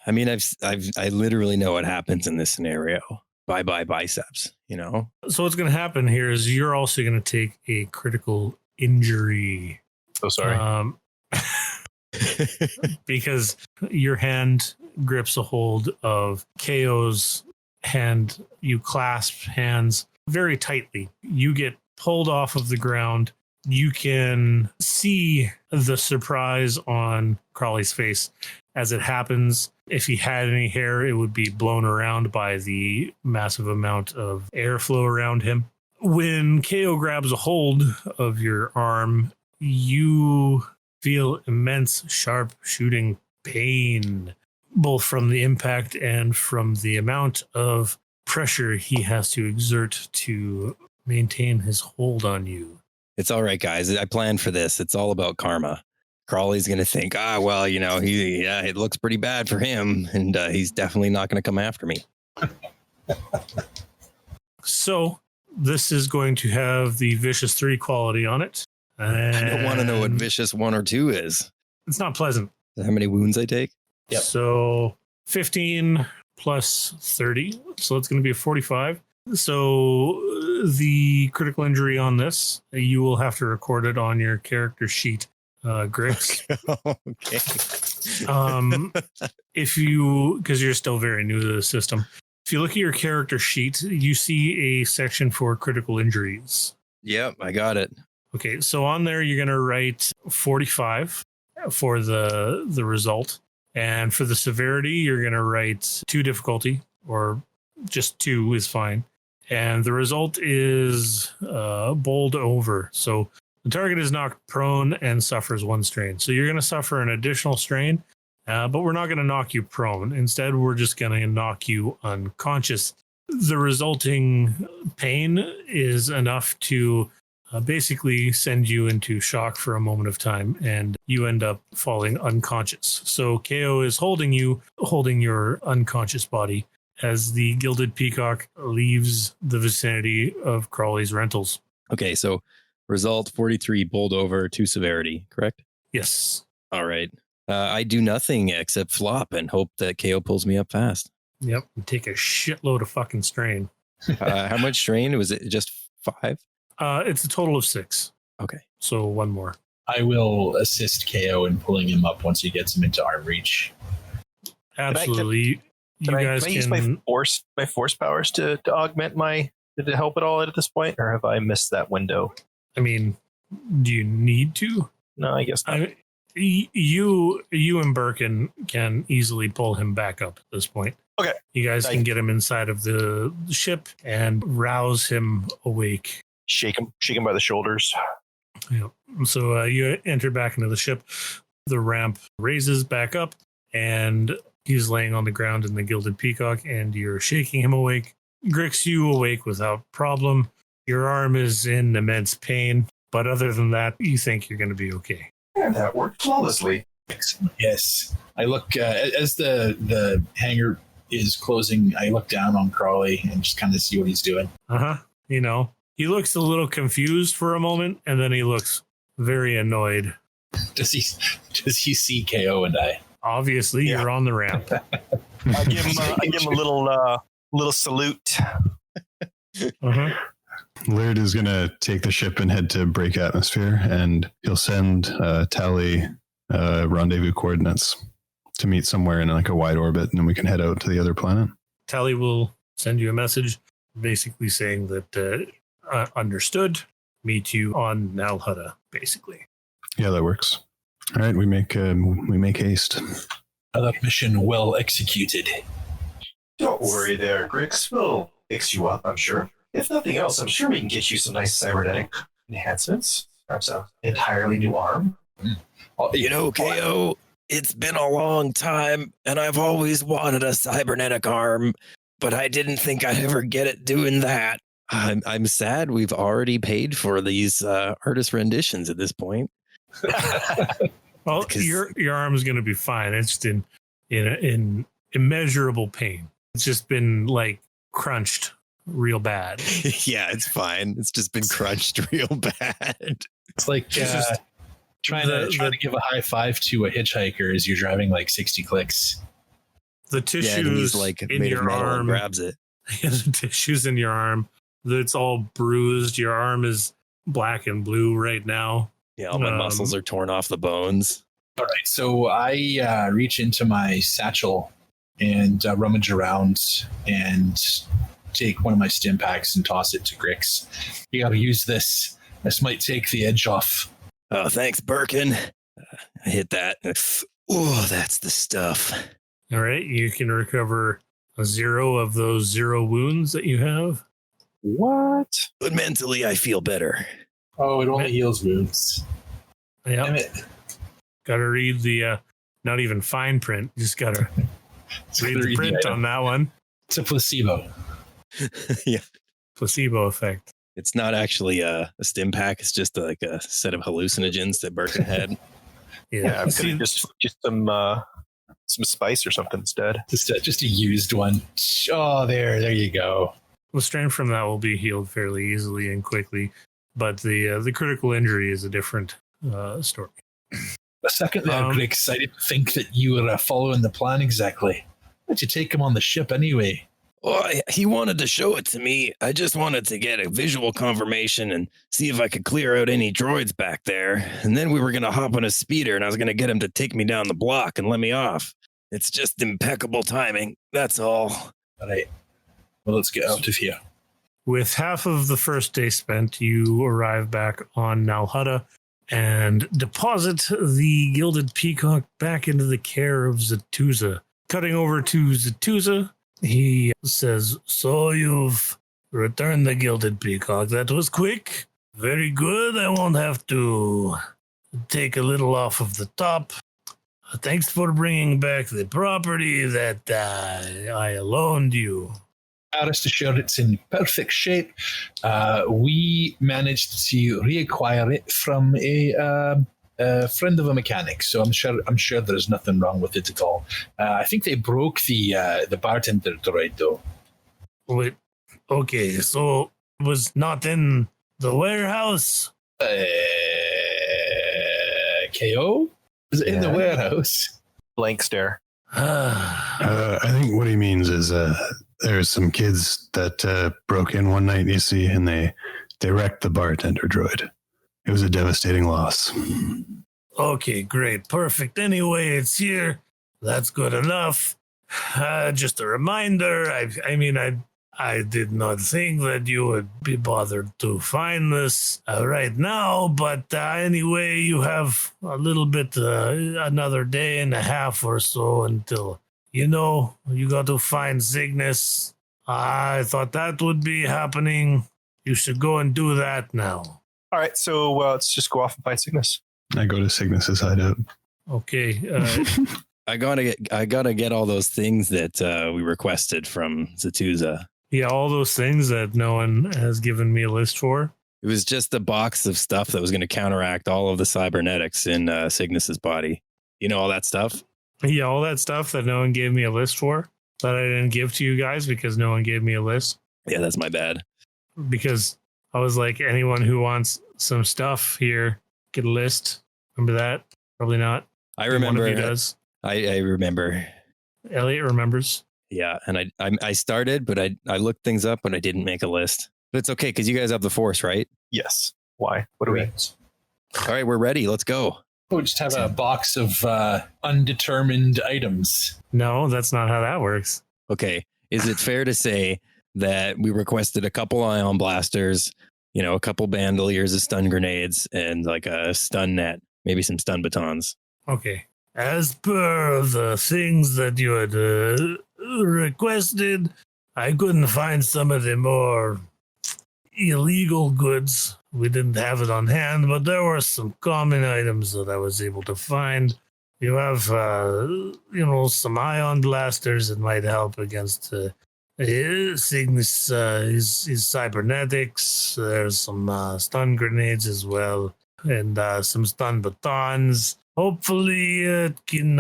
I mean, I literally know what happens in this scenario. Bye bye biceps. You know. so what's going to happen here is you're also going to take a critical injury. so sorry. Because your hand grips a hold of KO's hand. You clasp hands very tightly. You get pulled off of the ground. You can see the surprise on Crawley's face as it happens. If he had any hair, it would be blown around by the massive amount of airflow around him. When KO grabs a hold of your arm, you feel immense, sharp shooting pain, both from the impact and from the amount of pressure he has to exert to maintain his hold on you. It's all right, guys. I planned for this. It's all about karma. Crawley's going to think, well, you know, it looks pretty bad for him, and he's definitely not going to come after me. So this is going to have the Vicious 3 quality on it. I don't want to know what And vicious 1 or 2 is. it's not pleasant. How many wounds I take? Yep. So 15 plus 30. So it's going to be a 45. So the critical injury on this, you will have to record it on your character sheet, Grix. Okay. If you, because you're still very new to the system, if you look at your character sheet, you see a section for critical injuries. Yep, I got it. Okay, so on there you're going to write 45 for the result, and for the severity you're going to write 2 difficulty, or just 2 is fine, and the result is bowled over. So the target is knocked prone and suffers 1 strain. So you're going to suffer an additional strain, but we're not going to knock you prone. Instead, we're just going to knock you unconscious. The resulting pain is enough to basically send you into shock for a moment of time, and you end up falling unconscious. So KO is holding your unconscious body as the Gilded Peacock leaves the vicinity of Crawley's rentals. Okay, so result 43, bowled over, 2 severity, correct? Yes. All right. I do nothing except flop and hope that KO pulls me up fast. Yep. Take a shitload of fucking strain. How much strain? Was it just 5? It's a total of 6. Okay. So 1 more. I will assist KO in pulling him up once he gets him into arm reach. Absolutely. Can I use my force powers to augment my? Did it help at all at this point, or have I missed that window? I mean, do you need to? No, I guess not. You and Berkin can easily pull him back up at this point. Okay. You guys can get him inside of the ship and rouse him awake. Shake him by the shoulders. Yeah. So you enter back into the ship. The ramp raises back up, and he's laying on the ground in the Gilded Peacock, and you're shaking him awake. Grix you awake without problem. Your arm is in immense pain, but other than that, you think you're going to be okay. And that worked flawlessly. Excellent. Yes. I look, as the hangar is closing, I look down on Crawley and just kind of see what he's doing. You know, he looks a little confused for a moment, and then he looks very annoyed. Does he see KO and I? Obviously, Yeah. you're on the ramp. I give him a little salute. Laird is going to take the ship and head to break atmosphere, and he'll send Tally rendezvous coordinates to meet somewhere in like a wide orbit, and then we can head out to the other planet. Tally will send you a message basically saying that understood, meet you on Nal Hutta, basically. Yeah, that works. All right, we make haste. Another mission well executed. Don't worry there, Grix. We'll fix you up, I'm sure. If nothing else, I'm sure we can get you some nice cybernetic enhancements. Perhaps an entirely new arm. You know, KO, it's been a long time, and I've always wanted a cybernetic arm, but I didn't think I'd ever get it doing that. I'm sad we've already paid for these artist renditions at this point. Well, your arm is going to be fine. It's just in immeasurable pain. It's just been like crunched real bad. Yeah, it's fine. It's just been crunched real bad. It's like trying to give a high five to a hitchhiker as you're driving like 60 clicks. The tissues he's like in made your of metal arm and grabs it. The tissues in your arm. It's all bruised. Your arm is black and blue right now. Yeah, all my muscles are torn off the bones. All right, so I reach into my satchel and rummage around and take one of my stim packs and toss it to Grix. You got to use this. This might take the edge off. Oh, thanks, Berkin. I hit that. Oh, that's the stuff. All right, you can recover 0 of those 0 wounds that you have. What? But mentally, I feel better. Oh, it only heals wounds. Yeah. Damn it. Got to read the not even fine print. You just got to read the print on that one. It's a placebo. Yeah. Placebo effect. It's not actually a stim pack. It's just like a set of hallucinogens that Berkin had. Yeah, I'm gonna just some spice or something instead. Just a used one. Oh, there you go. The strain from that will be healed fairly easily and quickly, but the critical injury is a different story. A second there, Grix, I didn't think that you were following the plan exactly. Why'd you take him on the ship anyway? Well, he wanted to show it to me. I just wanted to get a visual confirmation and see if I could clear out any droids back there. And then we were going to hop on a speeder and I was going to get him to take me down the block and let me off. It's just impeccable timing. That's all. All right. Well, let's get out of here. With half of the first day spent, you arrive back on Nal Hutta and deposit the Gilded Peacock back into the care of Zatuza. Cutting over to Zatuza, he says, "So you've returned the Gilded Peacock. That was quick. Very good. I won't have to take a little off of the top. Thanks for bringing back the property that I loaned you." Rest assured, it's in perfect shape. We managed to reacquire it from a friend of a mechanic, so I'm sure there's nothing wrong with it at all. I think they broke the bartender droid though. Wait, okay, so it was not in the warehouse? KO? Was it in the warehouse? Blank stare. I think what he means is there's some kids that broke in one night, you see, and they wrecked the bartender droid. It was a devastating loss. Okay, great. Perfect. Anyway, it's here. That's good enough. Just a reminder. I did not think that you would be bothered to find this right now, but anyway, you have a little bit, another day and a half or so until, you got to find Cygnus. I thought that would be happening. You should go and do that now. All right, so let's just go off and find Cygnus. I go to Cygnus's hideout. Okay. I gotta get all those things that we requested from Zatuza. Yeah, all those things that no one has given me a list for. It was just a box of stuff that was going to counteract all of the cybernetics in Cygnus's body. You know, all that stuff? Yeah, all that stuff that no one gave me a list for, that I didn't give to you guys because no one gave me a list. Yeah, that's my bad. Because I was like, anyone who wants some stuff here, get a list. Remember that? Probably not. I remember. One of you does. I remember. Elliot remembers. Yeah, and I started, but I looked things up and I didn't make a list. But it's okay because you guys have the force, right? Yes. Why? What do we? All right, we're ready. Let's go. We just have a box of undetermined items. No, that's not how that works. Okay. Is it fair to say that we requested a couple ion blasters, a couple bandoliers of stun grenades, and like a stun net, maybe some stun batons? Okay. As per the things that you had requested, I couldn't find some of the more illegal goods. We didn't have it on hand, but there were some common items that I was able to find. You have, some ion blasters that might help against Cygnus, his cybernetics. There's some stun grenades as well, and some stun batons. Hopefully it can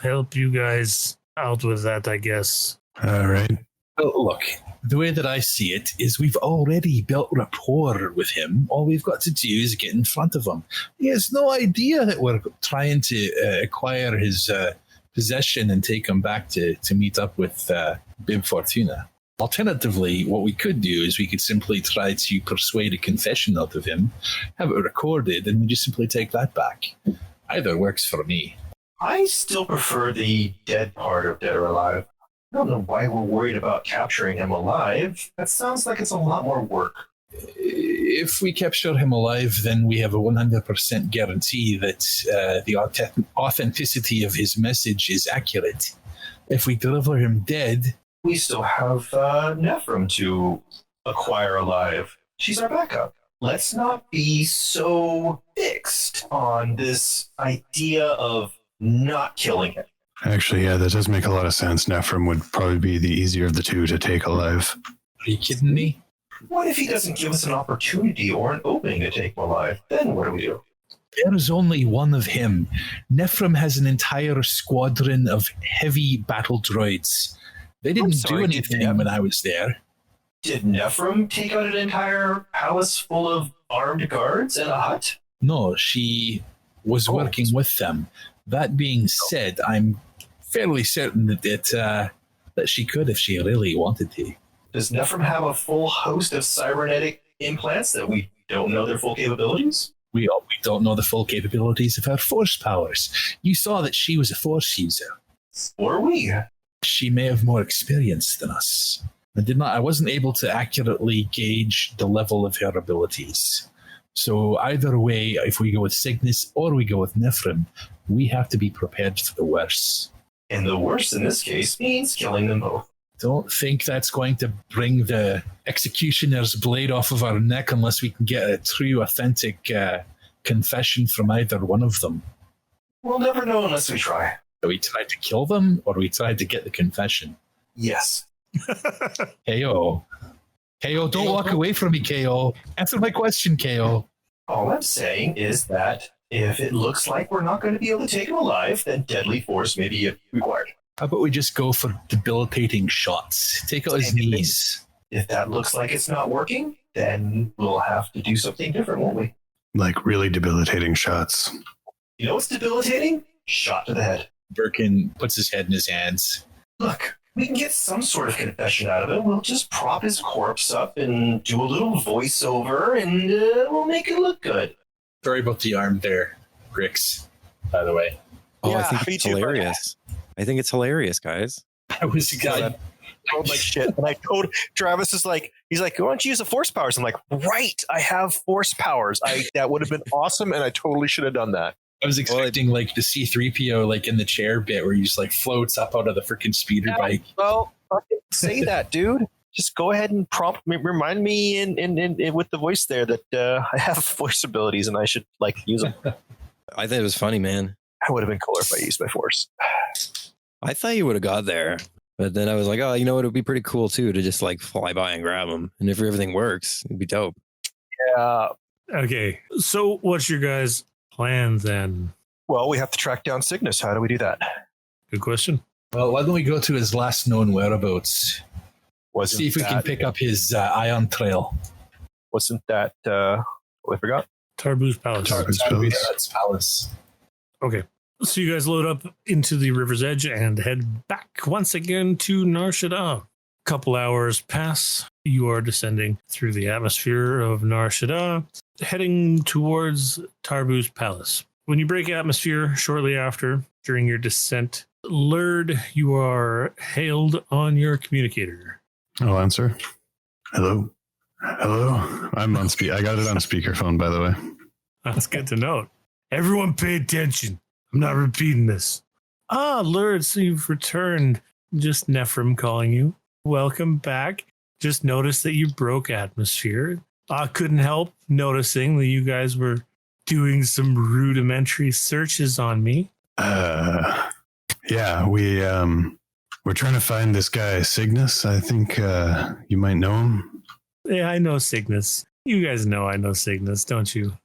help you guys out with that, I guess. All right. Well, look, the way that I see it is we've already built rapport with him. All we've got to do is get in front of him. He has no idea that we're trying to acquire his possession and take him back to meet up with Bib Fortuna. Alternatively, what we could do is we could simply try to persuade a confession out of him, have it recorded, and we just simply take that back. Either works for me. I still prefer the dead part of Dead or Alive. I don't know why we're worried about capturing him alive. That sounds like it's a lot more work. If we capture him alive, then we have a 100% guarantee that the authenticity of his message is accurate. If we deliver him dead... We still have Nephrim to acquire alive. She's our backup. Let's not be so fixed on this idea of not killing him. Actually, yeah, that does make a lot of sense. Nephrim would probably be the easier of the two to take alive. Are you kidding me? What if he doesn't give us an opportunity or an opening to take him alive? Then what do we do? There is only one of him. Nephrim has an entire squadron of heavy battle droids. They didn't do anything when I was there. Did Nephrim take out an entire palace full of armed guards and a hut? No, she was working with them. That being said, I'm fairly certain that she could if she really wanted to. Does Nephrim have a full host of cybernetic implants that we don't know their full capabilities? We don't know the full capabilities of her force powers. You saw that she was a force user. Or we? She may have more experience than us. I wasn't able to accurately gauge the level of her abilities. So either way, if we go with Cygnus or we go with Nephrim, we have to be prepared for the worst. And the worst in this case means killing them both. Don't think that's going to bring the executioner's blade off of our neck unless we can get a true, authentic confession from either one of them. We'll never know unless we try. Are we trying to kill them or are we trying to get the confession? Yes. KO. KO, don't walk away from me, KO. Answer my question, KO. All I'm saying is that if it looks like we're not going to be able to take him alive, then deadly force may be required. How about we just go for debilitating shots? Take out his knees. If that looks like it's not working, then we'll have to do something different, won't we? Like really debilitating shots. You know what's debilitating? Shot to the head. Berkin puts his head in his hands. Look, we can get some sort of confession out of it. We'll just prop his corpse up and do a little voiceover, and we'll make it look good. Sorry about the arm there, Grix, by the way. Oh, Yeah, I think it's hilarious. I think it's hilarious, guys. I was I told like shit, and I told Travis he's like, why don't you use the force powers? I'm like, right, I have force powers. That would have been awesome, and I totally should have done that. I was expecting like the C-3PO like in the chair bit where he just like floats up out of the freaking speeder bike. Well, fucking say that, dude. Just go ahead and remind me in with the voice there that I have voice abilities and I should like use them. I thought it was funny, man. I would have been cooler if I used my force. I thought you would have got there. But then I was like, oh, you know what? It would be pretty cool, too, to just like fly by and grab them. And if everything works, it'd be dope. Yeah. Okay. So what's your guys' plan then? Well, we have to track down Cygnus. How do we do that? Good question. Well, why don't we go to his last known whereabouts? See if we can pick up his ion trail. Wasn't that, I forgot? Tarbu's Palace. Tarbu's Palace. Palace. Okay. So you guys load up into the river's edge and head back once again to Nal Hutta. Couple hours pass. You are descending through the atmosphere of Nal Hutta, heading towards Tarbu's palace. When you break atmosphere shortly after, during your descent, Lurd, you are hailed on your communicator. I'll answer. Hello. Hello. I'm on I got it on speakerphone, by the way. That's good to note. Everyone pay attention. I'm not repeating this. Lurd, so you've returned. Just Nephrim calling you. Welcome back. Just noticed that you broke atmosphere. I couldn't help noticing that you guys were doing some rudimentary searches on me. Yeah, we're trying to find this guy Cygnus. I think you might know him. Yeah, I know Cygnus. You guys know I know Cygnus, don't you?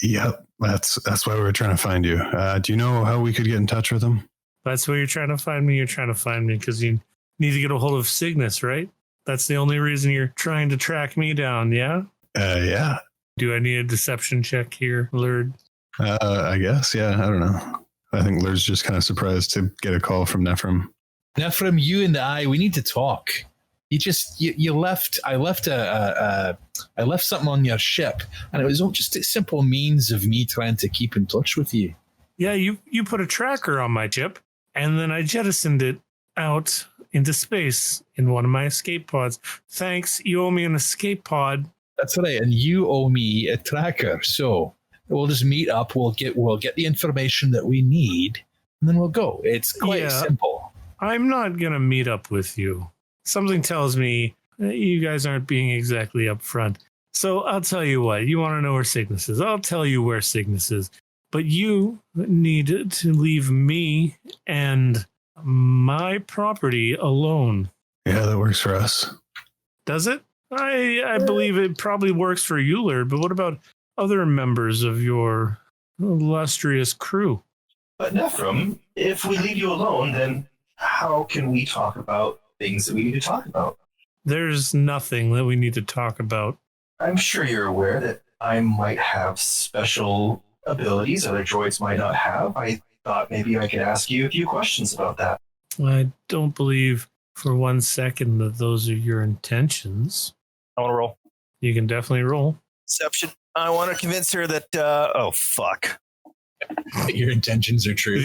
Yep, that's why we're trying to find you. Do you know how we could get in touch with him? That's why you're trying to find me. You're trying to find me because you need to get a hold of Cygnus, right? That's the only reason you're trying to track me down, yeah? Yeah. Do I need a deception check here, Lurd? I guess, yeah. I don't know. I think Lurd's just kind of surprised to get a call from Nephrim. Nephrim, you and we need to talk. You left. I left something on your ship, and it was just a simple means of me trying to keep in touch with you. Yeah, you put a tracker on my ship, and then I jettisoned it out into space in one of my escape pods. Thanks, you owe me an escape pod. That's right, and you owe me a tracker. So we'll just meet up. We'll get the information that we need, and then we'll go. It's quite simple. I'm not gonna meet up with you. Something tells me that you guys aren't being exactly upfront. So I'll tell you what. You want to know where Cygnus is? I'll tell you where Cygnus is. But you need to leave me and my property alone. Yeah, that works for us. Does it? I believe it probably works for Euler, but what about other members of your illustrious crew? But Nephrim, if we leave you alone, then how can we talk about things that we need to talk about? There's nothing that we need to talk about. I'm sure you're aware that I might have special abilities other droids might not have. I thought maybe I could ask you a few questions about that. I don't believe for 1 second that those are your intentions. I want to roll. You can definitely roll. Deception. I want to convince her that, oh, fuck. Your intentions are true.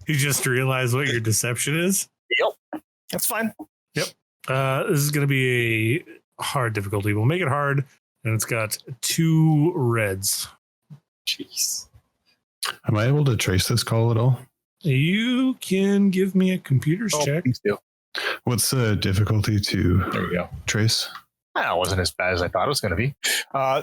You just realize what your deception is? Yep. That's fine. Yep. This is going to be a hard difficulty. We'll make it hard, and it's got 2 reds. Jeez. Am I able to trace this call at all? You can give me a computer's check. What's the difficulty to There we go. trace? That wasn't as bad as I thought it was going to be.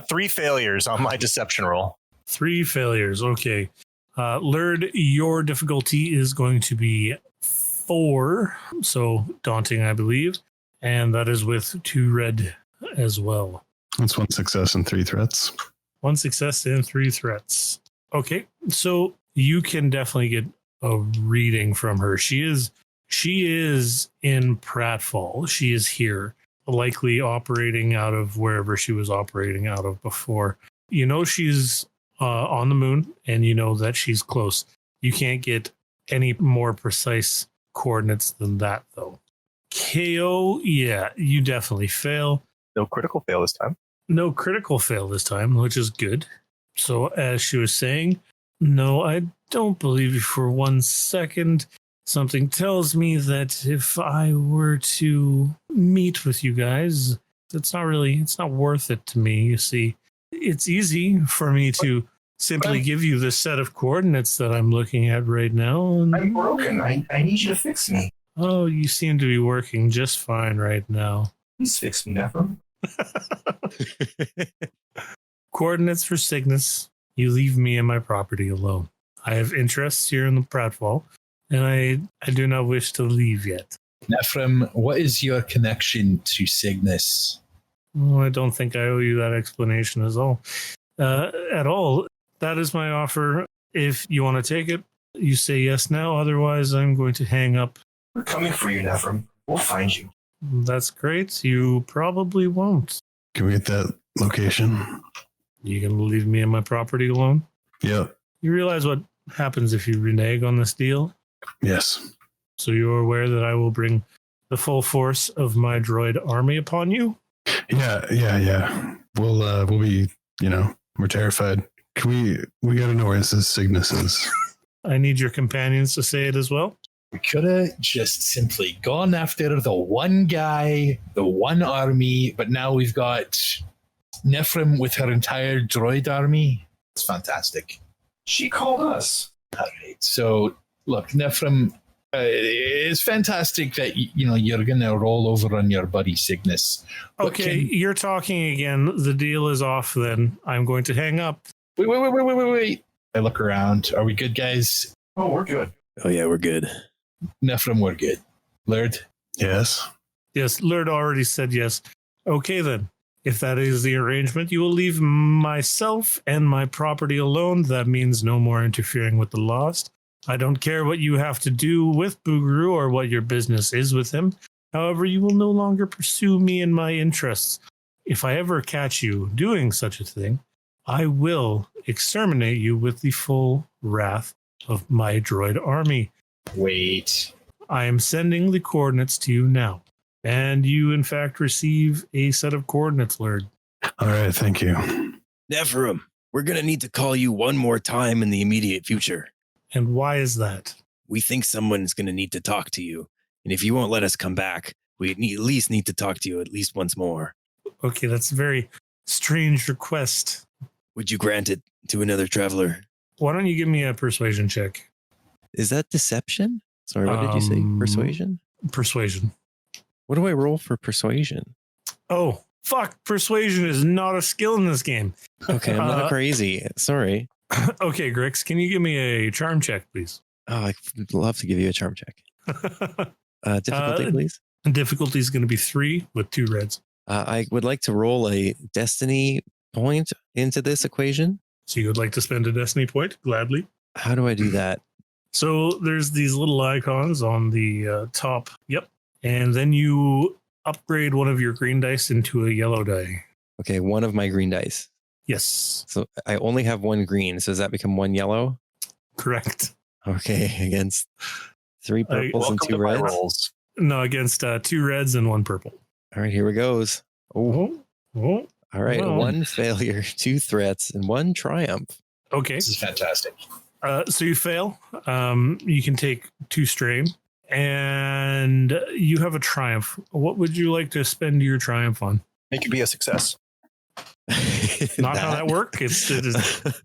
3 failures on my deception roll. 3 failures. Okay. Lurd, your difficulty is going to be 4. So daunting, I believe. And that is with 2 red as well. That's 1 success and 3 threats. 1 success and 3 threats. Okay. So you can definitely get a reading from her. She is in Pratfall. She is here, likely operating out of wherever she was operating out of before. You know she's on the moon, and you know that she's close. You can't get any more precise coordinates than that, though. KO, yeah, you definitely fail. No critical fail this time. No critical fail this time, which is good. So as she was saying, no, I don't believe you for 1 second. Something tells me that if I were to meet with you guys, it's not worth it to me. You see, it's easy for me to simply give you the set of coordinates that I'm looking at right now. And, I'm broken. I need you to fix me. oh, you seem to be working just fine right now. Please fix me, Nephrim. Coordinates for Cygnus. You leave me and my property alone. I have interests here in the Pratfall, and I do not wish to leave yet. Nephrim, what is your connection to Cygnus? Oh, I don't think I owe you that explanation at all. That is my offer. If you want to take it, you say yes now. Otherwise, I'm going to hang up. We're coming for you, Nephrim. We'll find you. That's great. You probably won't. Can we get that location? You can leave me and my property alone? Yep. You realize what happens if you renege on this deal? Yes. So you're aware that I will bring the full force of my droid army upon you? Yeah. We'll be, we're terrified. We got to know where this Cygnus is. I need your companions to say it as well. We could have just simply gone after the one guy, the one army, but now we've got Nephrim with her entire droid army. It's fantastic. She called us. All right. So, look, Nephrim, it's fantastic that you're going to roll over on your buddy Cygnus. Okay, you're talking again. The deal is off then. I'm going to hang up. Wait. I look around. Are we good, guys? Oh, we're good. Oh, yeah, we're good. Nephrim, we're good. Laird? Yes. Yes, Laird already said yes. Okay, then. If that is the arrangement, you will leave myself and my property alone. That means no more interfering with the Lost. I don't care what you have to do with Boogaroo or what your business is with him. However, you will no longer pursue me and my interests. If I ever catch you doing such a thing, I will exterminate you with the full wrath of my droid army. Wait. I am sending the coordinates to you now. And you, in fact, receive a set of coordinates, Laird. All right, thank you. Nephrim, we're going to need to call you one more time in the immediate future. And why is that? We think someone's going to need to talk to you. And if you won't let us come back, we at least need to talk to you at least once more. Okay, that's a very strange request. Would you grant it to another traveler? Why don't you give me a persuasion check? Is that deception? Sorry, what did you say? Persuasion? Persuasion. What do I roll for persuasion? Oh, fuck. Persuasion is not a skill in this game. Okay, I'm not crazy. Sorry. Okay, Grix, can you give me a charm check, please? Oh, I'd love to give you a charm check. Difficulty, please. Difficulty is going to be 3 with 2 reds. I would like to roll a destiny point into this equation. So you would like to spend a destiny point? Gladly. How do I do that? So there's these little icons on the top. Yep. And then you upgrade one of your green dice into a yellow die. Okay, one of my green dice. Yes. So I only have one green. So does that become one yellow? Correct. Okay, against 3 purples and 2 reds. Rolls. No, against 2 reds and 1 purple. All right, here it goes. Oh. All right, Well. 1 failure, 2 threats, and 1 triumph. Okay. This is fantastic. So you fail. You can take 2 strain. And you have a triumph. What would you like to spend your triumph on? Make it be a success. Not how that works.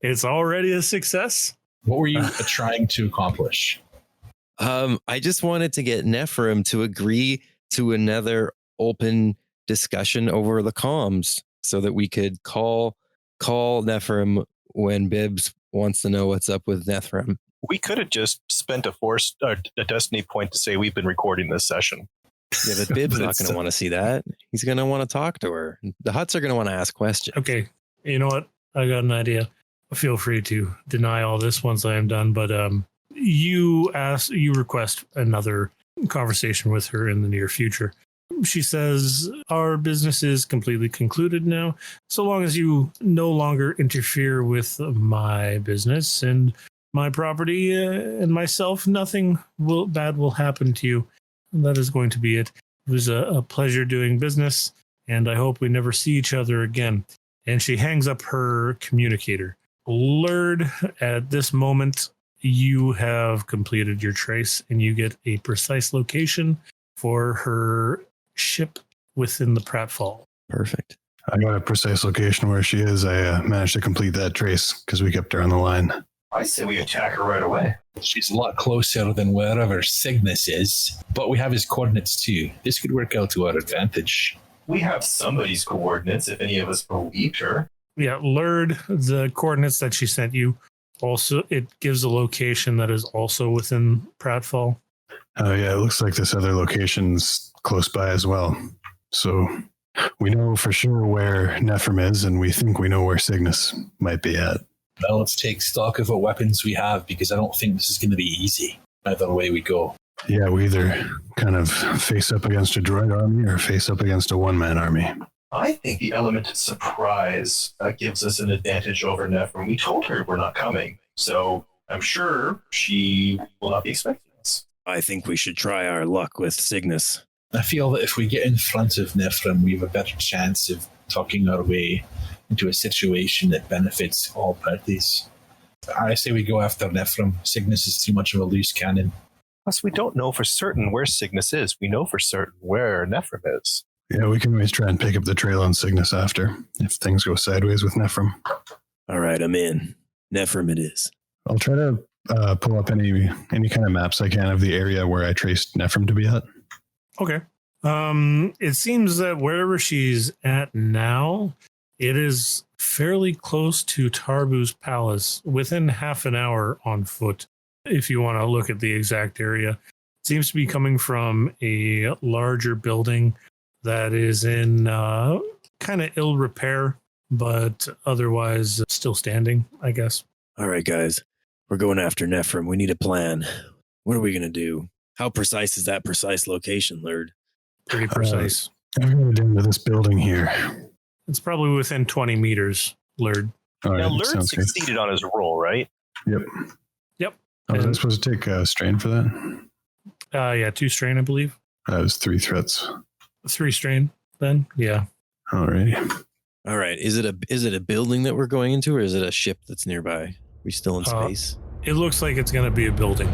It's already a success. What were you trying to accomplish? I just wanted to get Nephrim to agree to another open discussion over the comms so that we could call Nephrim when Bibbs wants to know what's up with Nephrim. We could have just spent a destiny point to say we've been recording this session. Yeah, but Bibbs But not it's, going to want to see that. He's going to want to talk to her. The Hutts are going to want to ask questions. Okay. You know what? I got an idea. Feel free to deny all this once I am done. But you request another conversation with her in the near future. She says, our business is completely concluded now. So long as you no longer interfere with my business and my property and myself, nothing bad will happen to you. And that is going to be it. It was a pleasure doing business, and I hope we never see each other again. And she hangs up her communicator. Laird, at this moment, you have completed your trace, and you get a precise location for her ship within the pratfall. Perfect. I got a precise location where she is. I managed to complete that trace because we kept her on the line. I say we attack her right away. She's a lot closer than wherever Cygnus is, but we have his coordinates too. This could work out to our advantage. We have somebody's coordinates if any of us believed her. Yeah, Laird, the coordinates that she sent you, also, it gives a location that is also within pratfall. Oh, yeah, it looks like this other location's close by as well. So we know for sure where Nephrim is, and we think we know where Cygnus might be at. Now let's take stock of what weapons we have, because I don't think this is going to be easy either way we go. Yeah, we either kind of face up against a droid army or face up against a one-man army. I think the element of surprise gives us an advantage over Nephrim. We told her we're not coming, so I'm sure she will not be expecting us. I think we should try our luck with Cygnus. I feel that if we get in front of Nephrim, we have a better chance of talking our way into a situation that benefits all parties. I say we go after Nephrim. Cygnus is too much of a loose cannon. Plus, we don't know for certain where Cygnus is. We know for certain where Nephrim is. Yeah, we can always try and pick up the trail on Cygnus after, if things go sideways with Nephrim. All right, I'm in. Nephrim it is. I'll try to pull up any kind of maps I can of the area where I traced Nephrim to be at. Okay. It seems that wherever she's at now, it is fairly close to Tarbu's palace, within half an hour on foot. If you want to look at the exact area, it seems to be coming from a larger building that is in kind of ill repair, but otherwise still standing, I guess. All right, guys. We're going after Nephrim. We need a plan. What are we going to do? How precise is that precise location, Lurd? Pretty precise. I'm going to into this building here. It's probably within 20 meters, Lurd. All right, Now, Lurd sounds good. succeeded on his roll, right? Yep. Oh, was I supposed to take a strain for that? Yeah, 2 strain, I believe. That was 3 threats. 3 strain, then? Yeah. Alrighty. All right. Is it a building that we're going into, or is it a ship that's nearby? We still in space? It looks like it's going to be a building.